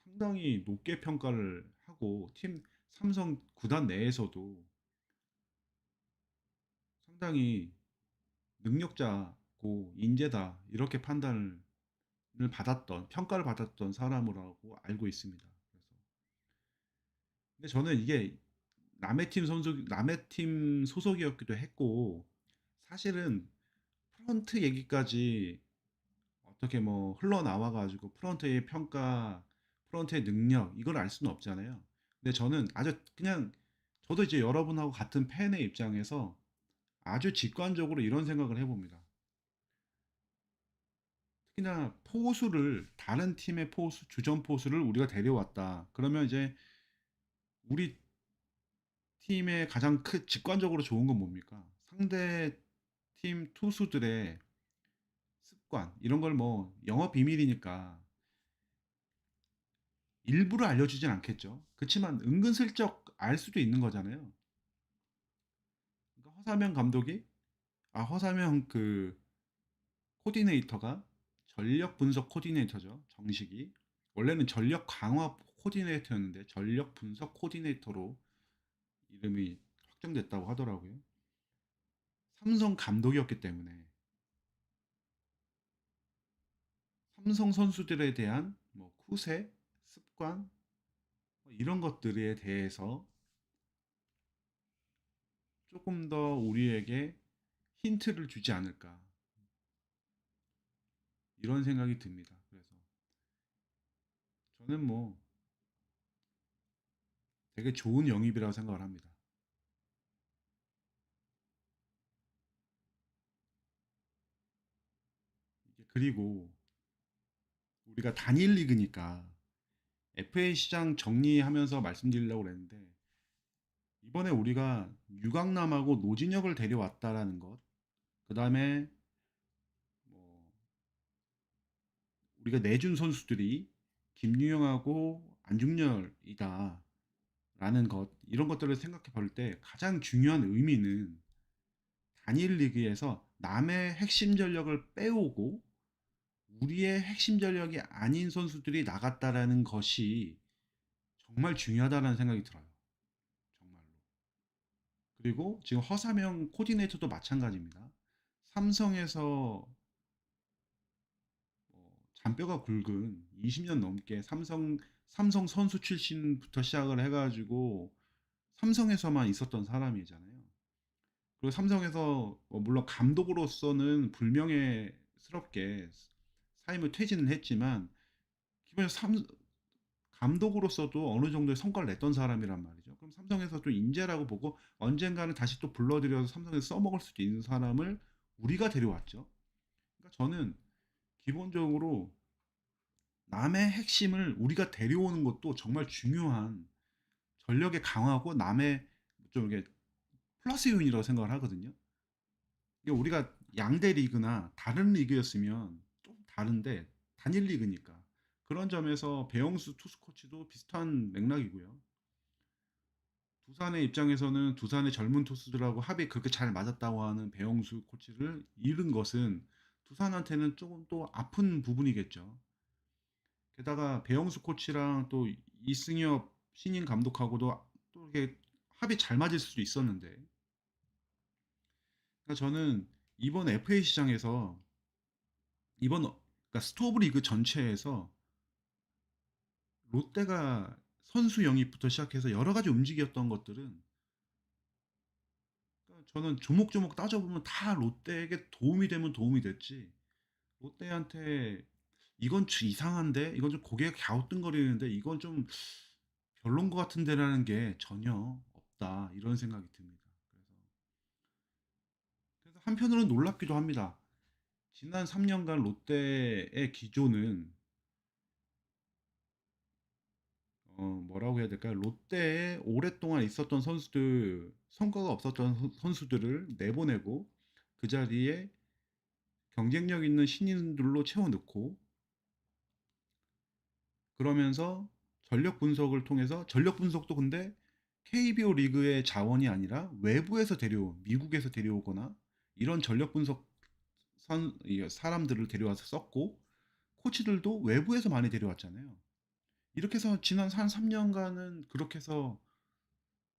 상당히 높게 평가를 하고 팀 삼성 구단 내에서도 상당히 능력자고 인재다 이렇게 판단을 받았던 평가를 받았던 사람이라고 알고 있습니다. 그래서 근데 저는 이게 남의 팀 소속이었기도 했고 사실은 프런트 얘기까지 어떻게 뭐 흘러나와 가지고 프런트의 평가, 프런트의 능력 이걸 알 수는 없잖아요. 근데 저는 아주 그냥 저도 이제 여러분하고 같은 팬의 입장에서 아주 직관적으로 이런 생각을 해봅니다. 특히나 포수를 다른 팀의 포수, 주전 포수를 우리가 데려왔다. 그러면 이제 우리 팀의 가장 직관적으로 좋은 건 뭡니까? 상대 팀 투수들의 습관 이런 걸 뭐 영업 비밀이니까 일부러 알려주진 않겠죠. 그렇지만 은근슬쩍 알 수도 있는 거잖아요. 그러니까 허사명 감독이 허사명 그 코디네이터가 전력 분석 코디네이터죠. 정식이 원래는 전력 강화 코디네이터였는데 전력 분석 코디네이터로 이름이 확정됐다고 하더라고요. 삼성 감독이었기 때문에 삼성 선수들에 대한 뭐 쿠세, 습관 뭐 이런 것들에 대해서 조금 더 우리에게 힌트를 주지 않을까 이런 생각이 듭니다. 그래서 저는 뭐 되게 좋은 영입이라고 생각을 합니다. 그리고 우리가 단일 리그니까 FA 시장 정리하면서 말씀드리려고 그랬는데 이번에 우리가 유강남하고 노진혁을 데려왔다라는 것, 그 다음에 뭐 우리가 내준 선수들이 김유영하고 안중열이다라는 것, 이런 것들을 생각해 볼 때 가장 중요한 의미는 단일 리그에서 남의 핵심 전력을 빼오고 우리의 핵심 전력이 아닌 선수들이 나갔다라는 것이 정말 중요하다는 생각이 들어요. 정말로. 그리고 지금 허사명 코디네이터도 마찬가지입니다. 삼성에서 잔뼈가 굵은 20년 넘게 삼성 선수 출신부터 시작을 해가지고 삼성에서만 있었던 사람이잖아요. 그리고 삼성에서 물론 감독으로서는 불명예스럽게 사임을 퇴진은 했지만 기본적으로 감독으로서도 어느 정도의 성과를 냈던 사람이란 말이죠. 그럼 삼성에서 또 인재라고 보고 언젠가는 다시 또 불러들여서 삼성에서 써먹을 수도 있는 사람을 우리가 데려왔죠. 그러니까 저는 기본적으로 남의 핵심을 우리가 데려오는 것도 정말 중요한 전력의 강화고 남의 좀 이게 플러스 요인이라고 생각을 하거든요. 이게 우리가 양대 리그나 다른 리그였으면 좀 다른데 단일 리그니까 그런 점에서 배영수 투수 코치도 비슷한 맥락이고요. 두산의 입장에서는 두산의 젊은 투수들하고 합이 그렇게 잘 맞았다고 하는 배영수 코치를 잃은 것은 두산한테는 조금 또 아픈 부분이겠죠. 게다가 배영수 코치랑 또 이승엽 신인 감독하고도 또 이게 합이 잘 맞을 수도 있었는데, 그러니까 저는 이번 FA 시장에서 그러니까 스토브 리그 전체에서 롯데가 선수 영입부터 시작해서 여러 가지 움직였던 것들은 그러니까 저는 조목조목 따져보면 다 롯데에게 도움이 되면 도움이 됐지. 롯데한테 이건 좀 이상한데, 이건 좀 고개가 갸우뚱거리는데, 이건 좀 별론 것 같은데라는 게 전혀 없다. 이런 생각이 듭니다. 그래서 한편으로는 놀랍기도 합니다. 지난 3년간 롯데의 기조는 뭐라고 해야 될까요? 롯데에 오랫동안 있었던 선수들, 성과가 없었던 선수들을 내보내고 그 자리에 경쟁력 있는 신인들로 채워 넣고 그러면서 전력 분석을 통해서 전력 분석도 근데 KBO 리그의 자원이 아니라 외부에서 미국에서 데려오거나 이런 전력 분석 사람들을 데려와서 썼고 코치들도 외부에서 많이 데려왔잖아요. 이렇게 해서 지난 한 3년간은 그렇게 해서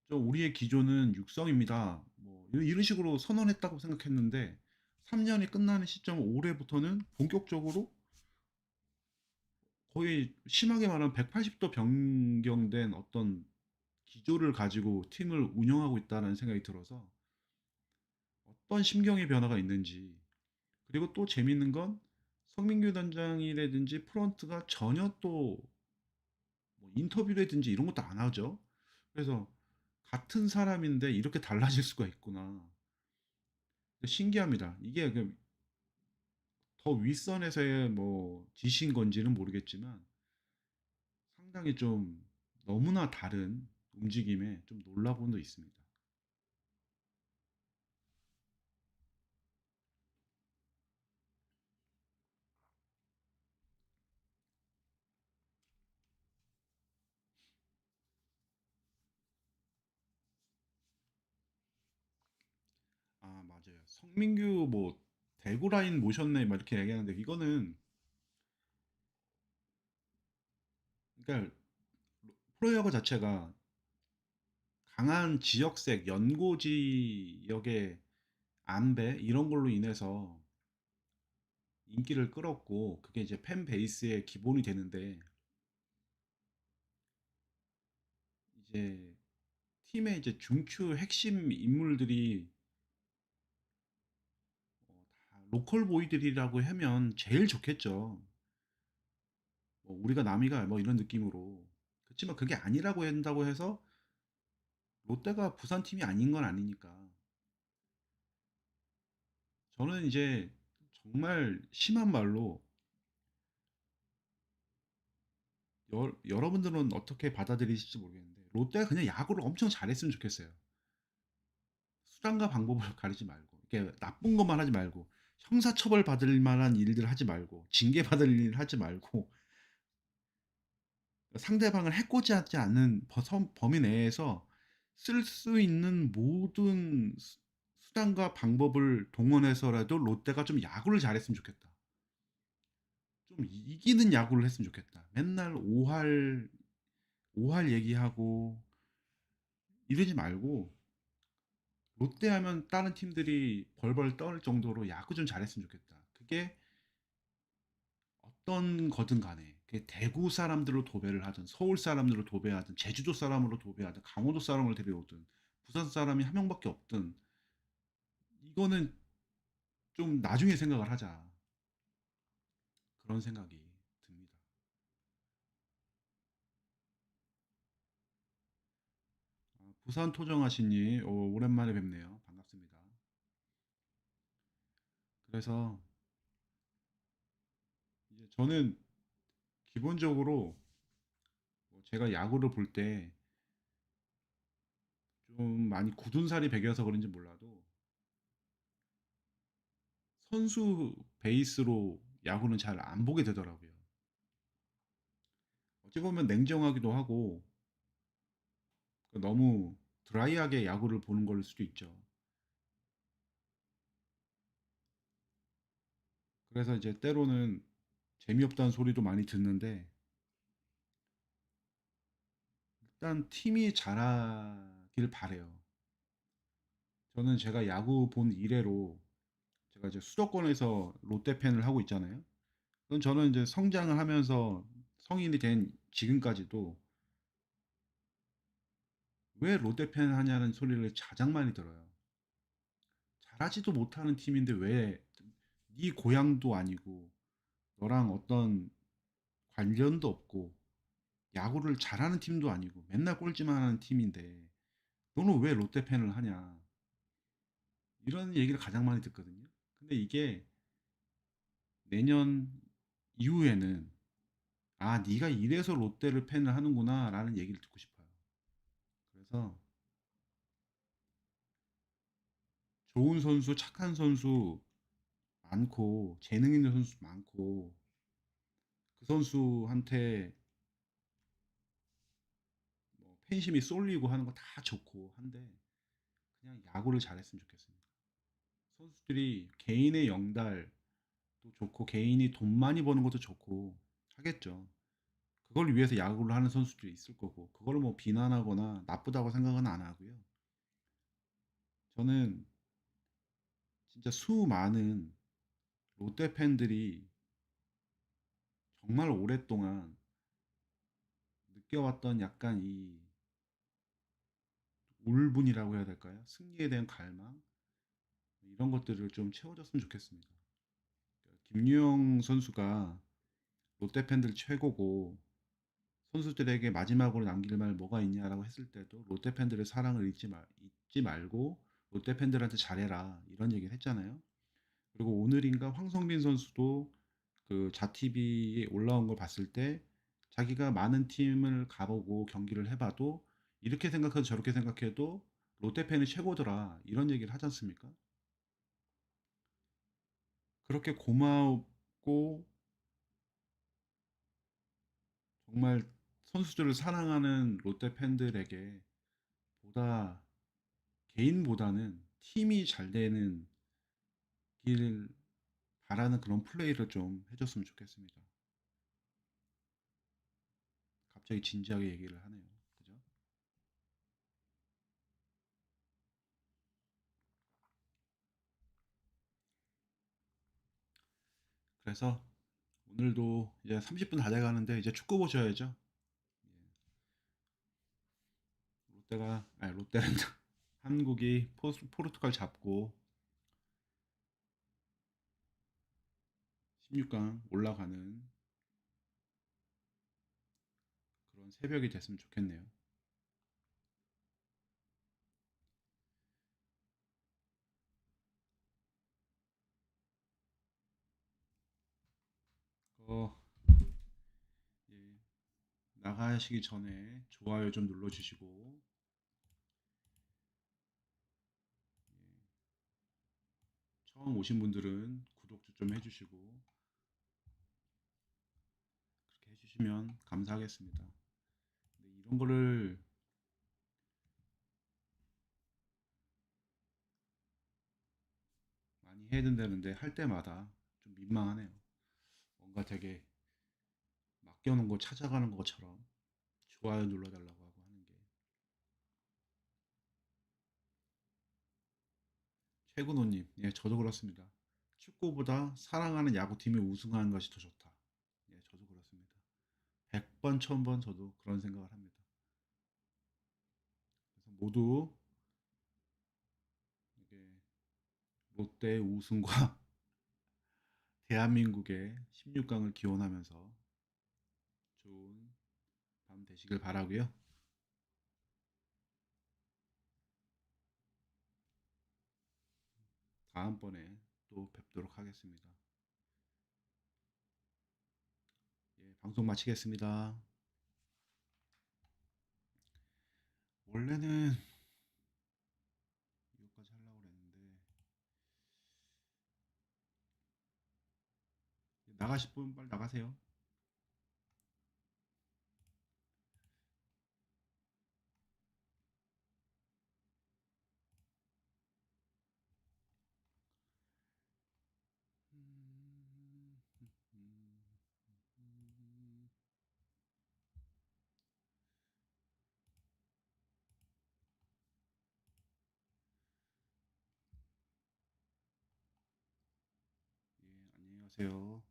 우리의 기조는 육성입니다. 뭐 이런 식으로 선언했다고 생각했는데 3년이 끝나는 시점 올해부터는 본격적으로 거의 심하게 말하면 180도 변경된 어떤 기조를 가지고 팀을 운영하고 있다는 생각이 들어서 어떤 심경의 변화가 있는지 그리고 또 재밌는 건 성민규 단장이라든지 프런트가 전혀 또뭐 인터뷰라든지 이런 것도 안 하죠. 그래서 같은 사람인데 이렇게 달라질 수가 있구나. 신기합니다. 이게 더 윗선에서의 뭐 지시인 건지는 모르겠지만 상당히 좀 너무나 다른 움직임에 좀 놀라고는 있습니다. 아, 맞아요. 성민규 뭐 대구 라인 모셨네 막 이렇게 얘기하는데 이거는 그러니까 프로야구 자체가 강한 지역색 연고 지역의 안배 이런 걸로 인해서 인기를 끌었고 그게 이제 팬 베이스의 기본이 되는데 이제 팀의 이제 중추 핵심 인물들이 다 로컬 보이들이라고 하면 제일 좋겠죠. 뭐 우리가 남이가 뭐 이런 느낌으로. 그렇지만 그게 아니라고 한다고 해서 롯데가 부산 팀이 아닌 건 아니니까. 저는 이제 정말 심한 말로 여러분들은 어떻게 받아들이실지 모르겠는데 롯데가 그냥 야구를 엄청 잘했으면 좋겠어요. 수단과 방법을 가리지 말고 이렇게 나쁜 것만 하지 말고 형사처벌 받을 만한 일들 하지 말고 징계 받을 일 하지 말고 상대방을 해코지 하지 않는 범위 내에서 쓸 수 있는 모든 수단과 방법을 동원해서라도 롯데가 좀 야구를 잘했으면 좋겠다. 좀 이기는 야구를 했으면 좋겠다. 맨날 5할 얘기하고 이러지 말고 롯데 하면 다른 팀들이 벌벌 떨 정도로 야구 좀 잘했으면 좋겠다. 그게 어떤 거든 간에 그게 대구 사람들로 도배를 하든 서울 사람들로 도배하든 제주도 사람으로 도배하든 강원도 사람으로 데려오든 부산 사람이 한 명밖에 없든 이거는 좀 나중에 생각을 하자. 그런 생각이 듭니다. 부산 토정하시니 오랜만에 뵙네요. 반갑습니다. 그래서 이제 저는 기본적으로 뭐 제가 야구를 볼 때 좀 많이 굳은 살이 배겨서 그런지 몰라도 선수 베이스로 야구는 잘 안 보게 되더라고요. 어찌 보면 냉정하기도 하고 너무 드라이하게 야구를 보는 걸 수도 있죠. 그래서 이제 때로는 재미없다는 소리도 많이 듣는데 일단 팀이 잘하길 바래요. 저는 제가 야구 본 이래로 제가 이제 수도권에서 롯데 팬을 하고 있잖아요. 그럼 저는 이제 성장을 하면서 성인이 된 지금까지도 왜 롯데 팬 하냐는 소리를 가장 많이 들어요. 잘하지도 못하는 팀인데 왜 네 고향도 아니고 너랑 어떤 관련도 없고 야구를 잘하는 팀도 아니고 맨날 꼴찌만 하는 팀인데 너는 왜 롯데 팬을 하냐 이런 얘기를 가장 많이 듣거든요. 근데 이게 내년 이후에는 아 네가 이래서 롯데를 팬을 하는구나 라는 얘기를 듣고 싶어요. 그래서 좋은 선수 착한 선수 많고 재능 있는 선수 많고 그 선수한테 뭐 팬심이 쏠리고 하는 거 다 좋고 한데 그냥 야구를 잘했으면 좋겠습니다. 선수들이 개인의 영달도 좋고 개인이 돈 많이 버는 것도 좋고 하겠죠. 그걸 위해서 야구를 하는 선수들이 있을 거고 그걸 뭐 비난하거나 나쁘다고 생각은 안 하고요. 저는 진짜 수많은 롯데 팬들이 정말 오랫동안 느껴왔던 약간 이 울분이라고 해야 될까요? 승리에 대한 갈망 이런 것들을 좀 채워줬으면 좋겠습니다. 김유영 선수가 롯데 팬들 최고고 선수들에게 마지막으로 남길 말 뭐가 있냐라고 했을 때도 롯데 팬들의 사랑을 잊지 말고 롯데 팬들한테 잘해라 이런 얘기를 했잖아요. 그리고 오늘인가 황성빈 선수도 그 자티비에 올라온 걸 봤을 때 자기가 많은 팀을 가보고 경기를 해봐도 이렇게 생각해도 저렇게 생각해도 롯데 팬이 최고더라 이런 얘기를 하지 않습니까? 그렇게 고맙고 정말 선수들을 사랑하는 롯데 팬들에게 보다 개인보다는 팀이 잘 되는 길 바라는 그런 플레이를 좀 해줬으면 좋겠습니다. 갑자기 진지하게 얘기를 하네요. 그죠? 그래서 오늘도 이제 30분 다 돼가는데 이제 축구 보셔야죠. 롯데란다. 한국이 포르투갈 잡고 16강 올라가는 그런 새벽이 됐으면 좋겠네요. 어, 예, 나가시기 전에 좋아요 좀 눌러주시고 처음 오신 분들은 구독도 좀 해주시고 그렇게 해주시면 감사하겠습니다. 근데 이런 거를 많이 해야 된다는데 할 때마다 좀 민망하네요. 뭔가 되게 맡겨놓은 거 찾아가는 것처럼 좋아요 눌러달라고 하고 하는 게 최근호님, 예, 저도 그렇습니다. 축구보다 사랑하는 야구팀이 우승하는 것이 더 좋다. 예, 저도 그렇습니다. 100번, 1000번 저도 그런 생각을 합니다. 그래서 모두 이게 롯데 우승과 대한민국의 16강을 기원하면서 좋은 밤 되시길 바라고요. 다음번에 또 뵙도록 하겠습니다. 예, 방송 마치겠습니다. 원래는 이거까지 하려고 그랬는데 나가실 분 빨리 나가세요. 예, 안녕히 가세요.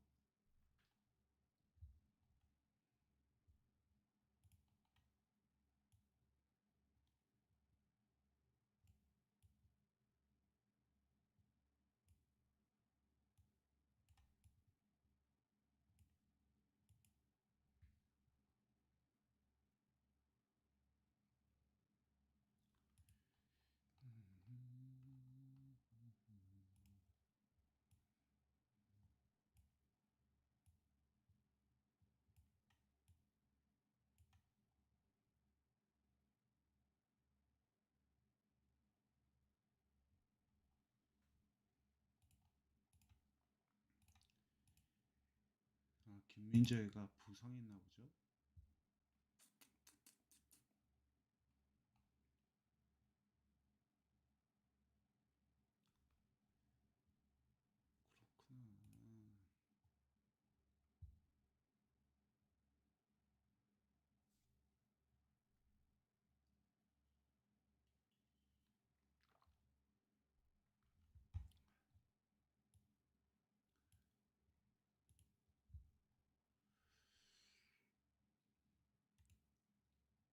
아, 김민재가 부상했나 보죠? 그렇구나.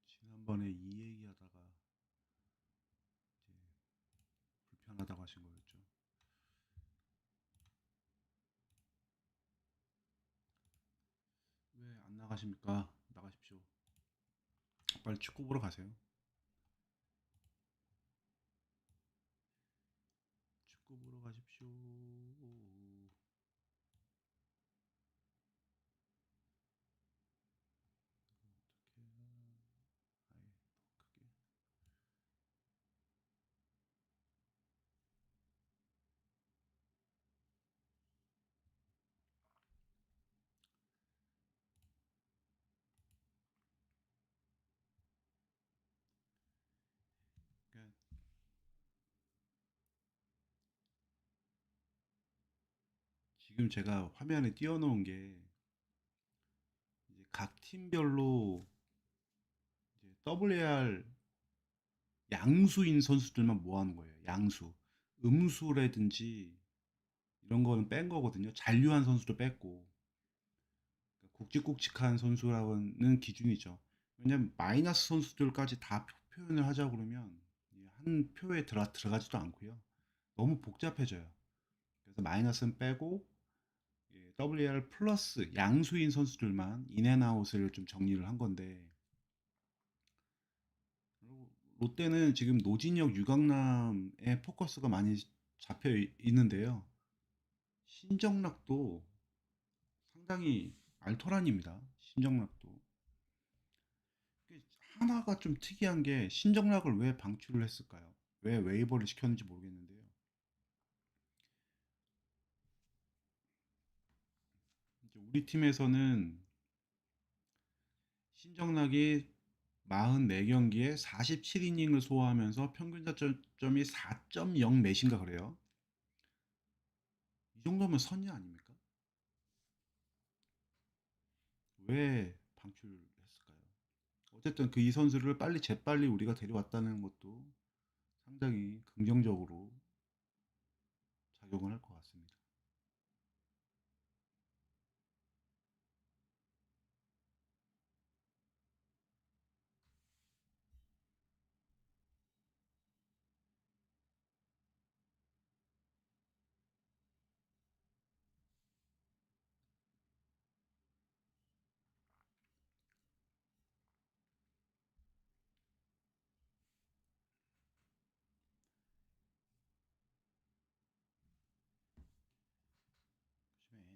지난번에 이 얘기하다가 이제 불편하다고 하신 거였죠. 왜 안 나가십니까? 나가십시오. 빨리 축구 보러 가세요. 축구 보러 가십시오. 어떻게? 아예 더 크게. 그러니까 지금 제가 화면에 띄워놓은 게 이제 각 팀별로 이제 WAR 양수인 선수들만 모아놓은 거예요. 양수. 음수라든지 이런 거는 뺀 거거든요. 잔류한 선수도 뺐고. 그러니까 굵직굵직한 선수라는 기준이죠. 왜냐면 마이너스 선수들까지 다 표현을 하자 그러면 한 표에 들어가지도 않고요. 너무 복잡해져요. 그래서 마이너스는 빼고 WAR 플러스 양수인 선수들만 인앤아웃을 좀 정리를 한 건데 그리고 롯데는 지금 노진혁, 유강남의 포커스가 많이 잡혀 있는데요. 신정락도 상당히 알토란입니다. 신정락도. 하나가 좀 특이한 게 신정락을 왜 방출을 했을까요? 왜 웨이버를 시켰는지 모르겠는데요. 이제 우리 팀에서는 신정락이 44경기에 47이닝을 소화하면서 평균 자책점이 4.0 몇인가 그래요. 이 정도면 선이 아닙니까? 왜 방출했을까요? 어쨌든 그 이 선수를 빨리 재빨리 우리가 데려왔다는 것도 상당히 긍정적으로 작용을 할 것 같습니다.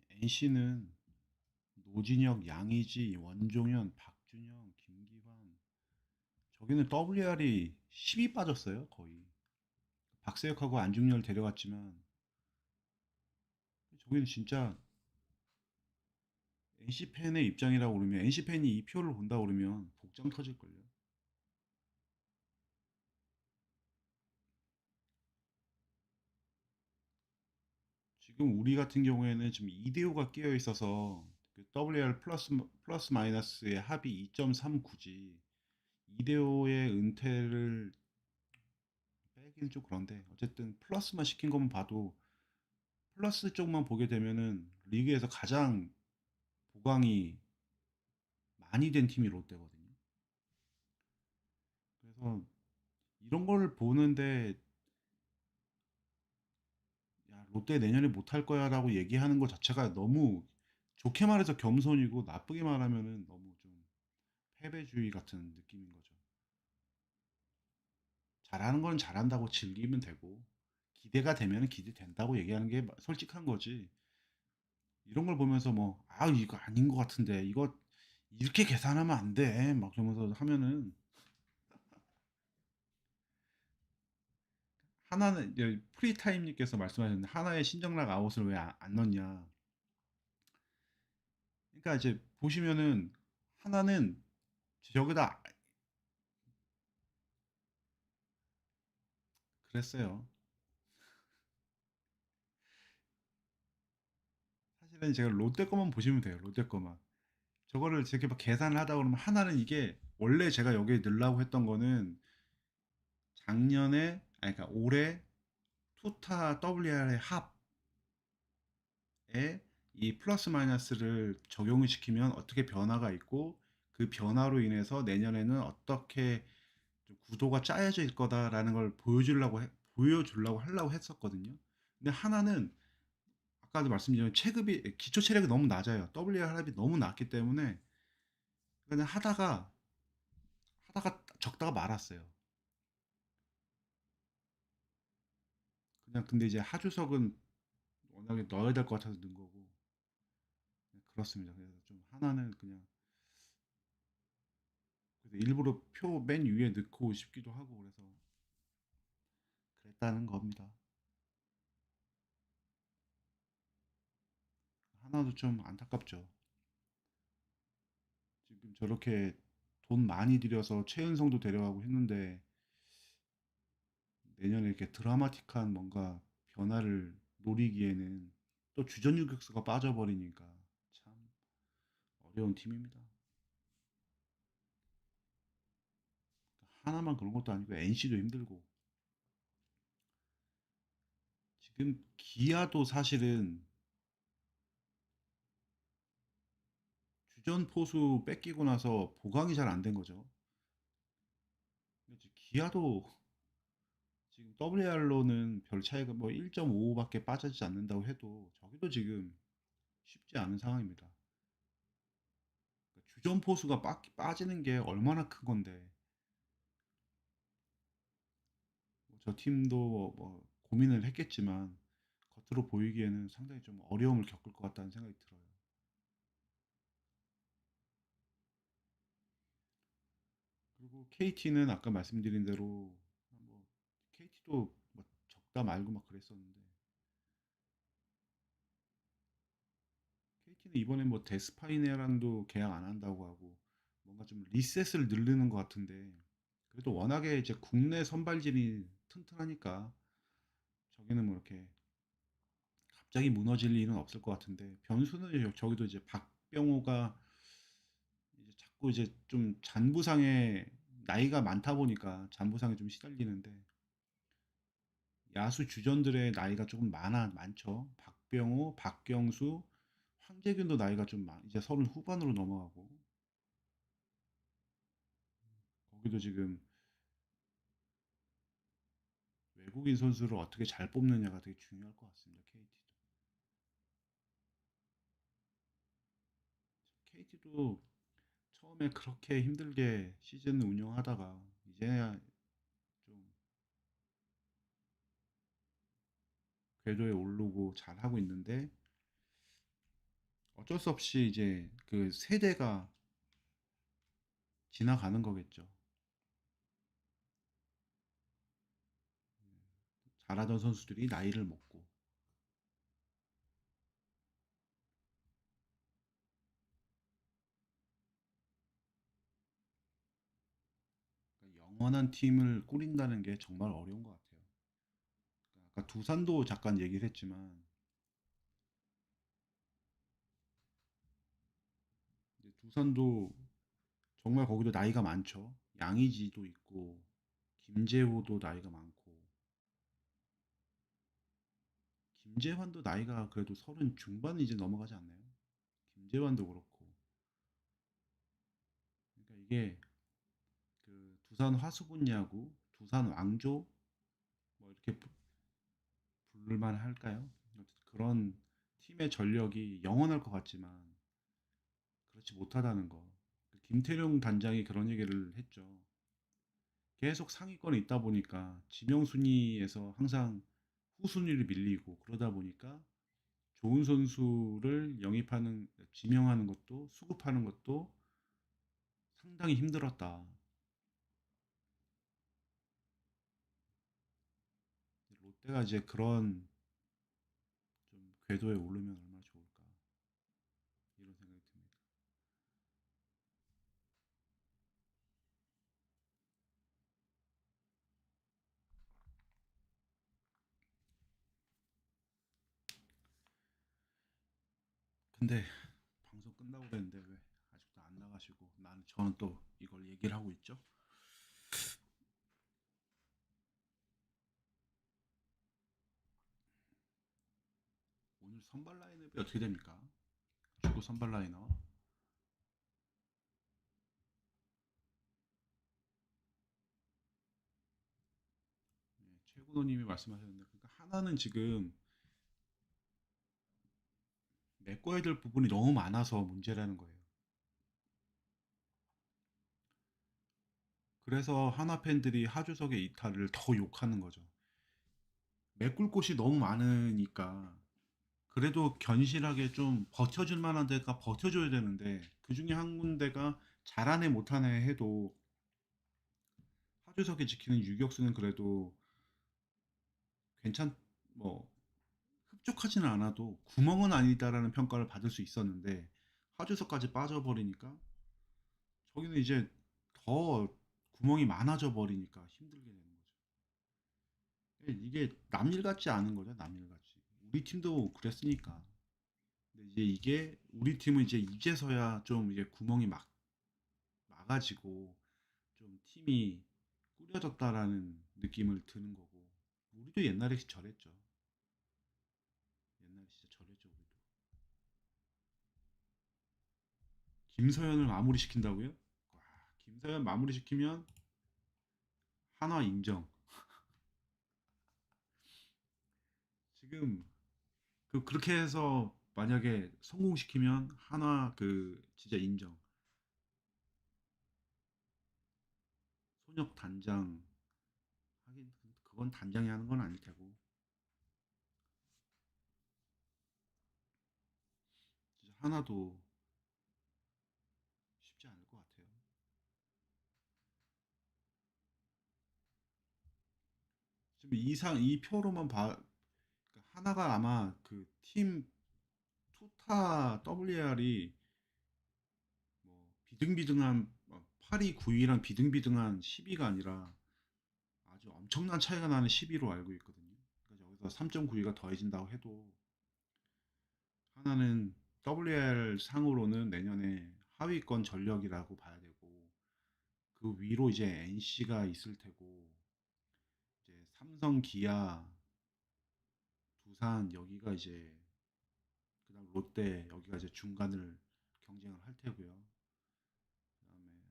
NC는 노진혁, 양의지, 원종현, 박준영, 김기환, 저기는 WR이 10이 빠졌어요, 거의. 박세혁하고 안중열 데려갔지만 저기는 진짜 NC 팬의 입장이라고 그러면 NC 팬이 이 표를 본다 그러면 복장 터질걸요. 지금 우리 같은 경우에는 지금 이대호가 끼어 있어서 그 WR 플러스 마이너스의 합이 2.39지. 이대호의 은퇴를 빼기는 좀 그런데 어쨌든 플러스만 시킨 것만 봐도 플러스 쪽만 보게 되면은 리그에서 가장 보강이 많이 된 팀이 롯데거든요. 그래서 이런 걸 보는데 야, 롯데 내년에 못할 거야라고 얘기하는 것 자체가 너무 좋게 말해서 겸손이고 나쁘게 말하면은 너무 좀 패배주의 같은 느낌인 거죠. 잘하는 건 잘한다고 즐기면 되고 기대가 되면 기대된다고 얘기하는 게 솔직한 거지. 이런 걸 보면서 뭐, 아, 이거 아닌 것 같은데, 이거 이렇게 계산하면 안 돼. 막 그러면서 하면은 하나는 이제 프리타임님께서 말씀하셨는데 하나의 신정락 아웃을 왜 안 넣냐. 그러니까 이제 보시면은 하나는 저기다 그랬어요. 사실은 제가 롯데 거만 보시면 돼요. 롯데 거만. 저거를 이렇게 막 계산을 하다 그러면 하나는 이게 원래 제가 여기에 넣으려고 했던 거는 작년에 아니 그러니까 올해 투타 WR의 합에 이 플러스 마이너스를 적용을 시키면 어떻게 변화가 있고 그 변화로 인해서 내년에는 어떻게 좀 구도가 짜여질 거다라는 걸 보여주려고 하려고 했었거든요. 근데 하나는 아까도 말씀드린 체급이 기초 체력이 너무 낮아요. WR 합이 너무 낮기 때문에 그냥 하다가 적다가 말았어요. 그냥 근데 이제 하주석은 워낙에 넣어야 될 것 같아서 넣은 거고 그렇습니다. 그래서 좀 하나는 그냥 그래서 일부러 표 맨 위에 넣고 싶기도 하고 그래서 그랬다는 겁니다. 하나도 좀 안타깝죠. 지금 저렇게 돈 많이 들여서 최은성도 데려가고 했는데 내년에 이렇게 드라마틱한 뭔가 변화를 노리기에는 또 주전 유격수가 빠져버리니까 참 어려운 팀입니다. 하나만 그런 것도 아니고 NC도 힘들고 지금 기아도 사실은 주전 포수 뺏기고 나서 보강이 잘 안 된 거죠. 기아도 지금 WR로는 별 차이가 뭐 1.55밖에 빠지지 않는다고 해도 저기도 지금 쉽지 않은 상황입니다. 그러니까 주전 포수가 빠지는 게 얼마나 큰 건데 뭐저 팀도 뭐 고민을 했겠지만 겉으로 보이기에는 상당히 좀 어려움을 겪을 것 같다는 생각이 들어요. 그리고 KT는 아까 말씀드린 대로 뭐 KT도 뭐 적다 말고 막 그랬었는데 KT는 이번에 뭐 데스파이네란도 계약 안 한다고 하고 뭔가 좀 리셋을 늘리는 것 같은데 그래도 워낙에 이제 국내 선발진이 튼튼하니까 저기는 뭐 이렇게 갑자기 무너질 일은 없을 것 같은데 변수는 저기도 이제 박병호가 자꾸 이제 좀 잔부상에 나이가 많다 보니까 잔부상에 좀 시달리는데 야수 주전들의 나이가 조금 많죠. 박병호, 박경수, 황재균도 나이가 좀 이제 서른 후반으로 넘어가고 거기도 지금 외국인 선수를 어떻게 잘 뽑느냐가 되게 중요할 것 같습니다. KT도 처음에 그렇게 힘들게 시즌 운영하다가 이제야 좀 궤도에 오르고 잘하고 있는데 어쩔 수 없이 이제 그 세대가 지나가는 거겠죠. 잘하던 선수들이 나이를 먹고 그러니까 영원한 팀을 꾸린다는 게 정말 어려운 것 같아요. 아까 두산도 잠깐 얘기를 했지만 이제 두산도 정말 거기도 나이가 많죠. 양의지도 있고 김재호도 나이가 많고 김재환도 나이가 그래도 서른 중반 이제 넘어가지 않나요? 김재환도 그렇고 그러니까 이게 그 두산 화수분 야구, 두산 왕조 뭐 이렇게 부를만 할까요? 그런 팀의 전력이 영원할 것 같지만 그렇지 못하다는 거. 그 김태룡 단장이 그런 얘기를 했죠. 계속 상위권에 있다 보니까 지명 순위에서 항상 후순위를 밀리고 그러다 보니까 좋은 선수를 영입하는 지명하는 것도 수급하는 것도 상당히 힘들었다. 롯데가 이제 그런 좀 궤도에 오르면 얼마나 좋을까 이런 생각이 듭니다. 근데 방송 끝나고 그랬는데 왜 아직도 안 나가시고 저는 또 이걸 얘기를 하고 있죠? 오늘 선발 라인업이 어떻게 됩니까? 주고 선발 라인업. 네, 최근호님이 말씀하셨는데 그러니까 하나는 지금 메꿔야 될 부분이 너무 많아서 문제라는 거예요. 그래서 하나 팬들이 하주석의 이탈을 더 욕하는 거죠. 메꿀 곳이 너무 많으니까 그래도 견실하게 좀 버텨줄 만한 데가 버텨줘야 되는데 그 중에 한 군데가 잘하네 못하네 해도 하주석이 지키는 유격수는 그래도 괜찮 뭐 흡족하지는 않아도 구멍은 아니다라는 평가를 받을 수 있었는데 하주석까지 빠져버리니까 저기는 이제 더 구멍이 많아져 버리니까 힘들게 되는 거죠. 이게 남일 같지 않은 거죠, 남일 같이. 우리 팀도 그랬으니까. 근데 이제 이게 우리 팀은 이제 이제서야 좀 이제 구멍이 막아지고 좀 팀이 꾸려졌다라는 느낌을 드는 거고. 우리도 옛날에 저랬죠. 옛날에 진짜 저랬죠, 우리도. 김서현을 마무리 시킨다고요? 와, 김서현 마무리 시키면 한화 인정. 지금 그렇게 해서 만약에 성공시키면 한화 진짜 인정. 손혁 단장 하긴 그건 단장이 하는 건 아닐 테고 진짜 하나도 쉽지 않을 것 같아요. 지금 이 표로만 그러니까 하나가 아마 그 팀 투타 WR이 뭐 비등비등한 8위, 9위랑 비등비등한 10위가 아니라 아주 엄청난 차이가 나는 10위로 알고 있거든요. 그러니까 여기서 3.9위가 더해진다고 해도 하나는 WR 상으로는 내년에 하위권 전력이라고 봐야 그 위로 이제 NC가 있을 테고 이제 삼성, 기아, 두산 여기가 이제 그다음 롯데 여기가 이제 중간을 경쟁을 할 테고요. 그다음에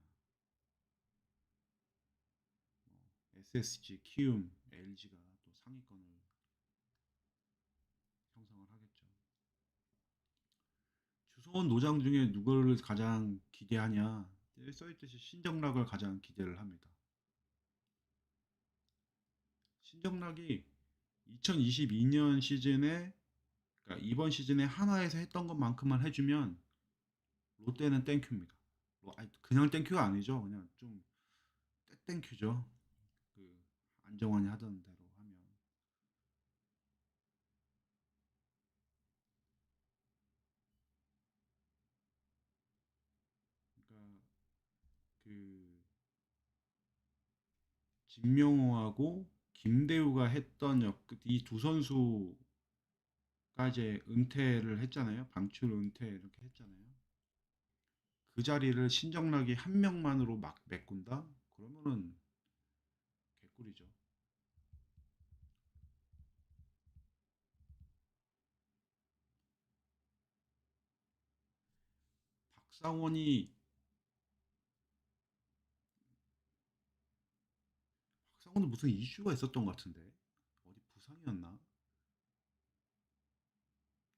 SSG, 키움, LG가 또 상위권을 형성을 하겠죠. 주소원 노장 중에 누구를 가장 기대하냐? 여기 써있듯이 신정락을 가장 기대를 합니다. 신정락이 2022년 시즌에 그러니까 이번 시즌에 한화에서 했던 것만큼만 해주면 롯데는 땡큐입니다. 그냥 땡큐가 아니죠. 그냥 좀 땡큐죠. 그 안정환이 하던 대로 하면. 그러니까 그 진명호하고 김대우가 했던 이 두 선수가 이제 은퇴를 했잖아요. 방출 은퇴 이렇게 했잖아요. 그 자리를 신정락이 한 명만으로 막 메꾼다? 그러면은 개꿀이죠. 박상원이 박상원은 무슨 이슈가 있었던 것 같은데 어디 부상이었나?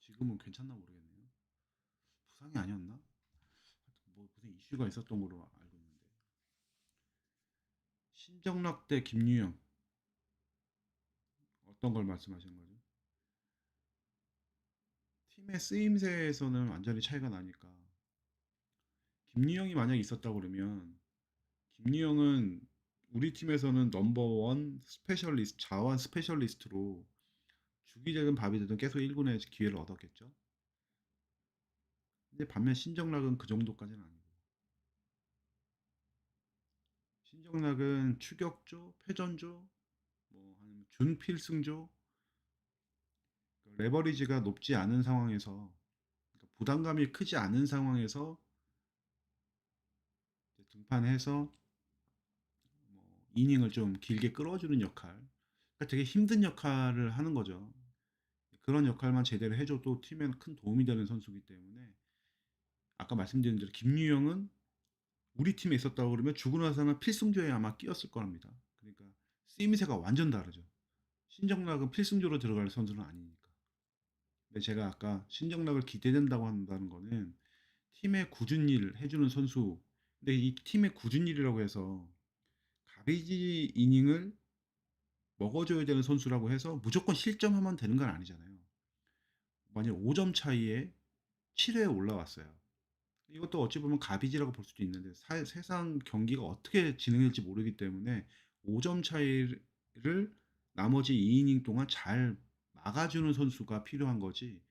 지금은 괜찮나 모르겠네요. 부상이 아니었나? 뭐 무슨 이슈가 있었던 걸로 알고 있는데 신정락 대 김유영 어떤 걸 말씀하시는 거죠? 팀의 쓰임새에서는 완전히 차이가 나니까 김유영이 만약에 있었다 그러면 김유영은 우리 팀에서는 넘버원 스페셜리스트 자완 스페셜리스트로 죽이 되든 밥이 되든 계속 1군에 기회를 얻었겠죠. 근데 반면 신정락은 그 정도까지는 아니고 신정락은 추격조, 패전조, 뭐 아니면 준필승조 레버리지가 높지 않은 상황에서 그러니까 부담감이 크지 않은 상황에서 등판해서 뭐 이닝을 좀 길게 끌어주는 역할 그러니까 되게 힘든 역할을 하는 거죠. 그런 역할만 제대로 해줘도 팀에 큰 도움이 되는 선수이기 때문에 아까 말씀드린 대로 김유영은 우리 팀에 있었다고 그러면 죽고 나서는 필승조에 아마 끼었을 겁니다. 그러니까 쓰임새가 완전 다르죠. 신정락은 필승조로 들어갈 선수는 아니니까. 근데 제가 아까 신정락을 기대된다고 한다는 거는 팀의 꾸준 일을 해주는 선수. 근데 이 팀의 꾸준 일이라고 해서 가비지 이닝을 먹어줘야 되는 선수라고 해서 무조건 실점하면 되는 건 아니잖아요. 만약 5점 차이에 7회에 올라왔어요. 이것도 어찌 보면 가비지라고 볼 수도 있는데 세상 경기가 어떻게 진행될지 모르기 때문에 5점 차이를 나머지 2이닝 동안 잘 막아주는 선수가 필요한 거지.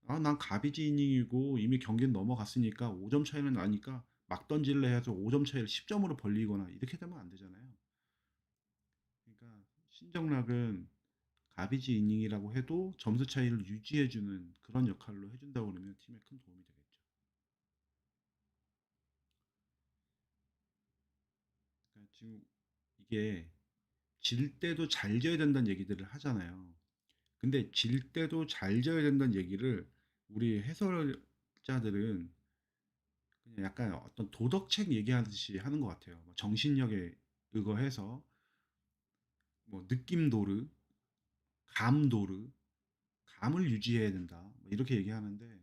아, 난 가비지 이닝이고 이미 경기는 넘어갔으니까 5점 차이는 나니까 막 던질래 해서 5점 차이를 10점으로 벌리거나 이렇게 되면 안 되잖아요. 그러니까 신정락은 가비지 이닝이라고 해도 점수 차이를 유지해주는 그런 역할로 해준다고 그러면 팀에 큰 도움이 되겠죠. 그러니까 지금 이게 질 때도 잘 져야 된다는 얘기들을 하잖아요. 근데 질 때도 잘 져야 된다는 얘기를 우리 해설자들은 그냥 약간 어떤 도덕책 얘기하듯이 하는 것 같아요. 뭐 정신력에 의거해서 뭐 느낌도르, 감도르, 감을 유지해야 된다. 뭐 이렇게 얘기하는데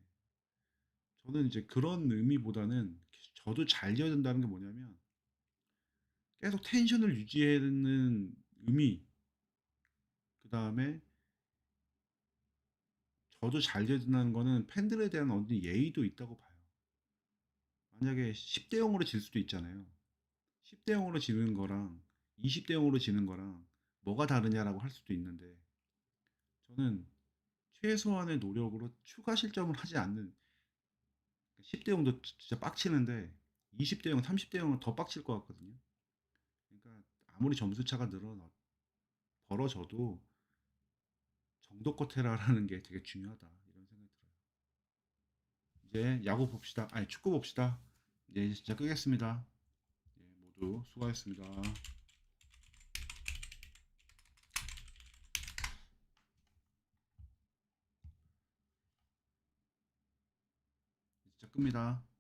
저는 이제 그런 의미보다는 저도 잘 져야 된다는 게 뭐냐면 계속 텐션을 유지해야 되는 의미, 그 다음에 저도 잘 져야 된다는 거는 팬들에 대한 어떤 예의도 있다고 봐요. 만약에 10대 0으로 질 수도 있잖아요. 10대 0으로 지는 거랑 20대 0으로 지는 거랑 뭐가 다르냐라고 할 수도 있는데 저는 최소한의 노력으로 추가 실점을 하지 않는 10대 0도 진짜 빡치는데 20대 0, 30대 0은 더 빡칠 것 같거든요. 그러니까 아무리 점수 차가 벌어져도 정도껏 해라라는 게 되게 중요하다 이런 생각이 들어요. 이제 야구 봅시다. 아니 축구 봅시다. 이제 진짜 끄겠습니다. 예, 뭐 모두 수고하셨습니다. 진짜 끕니다.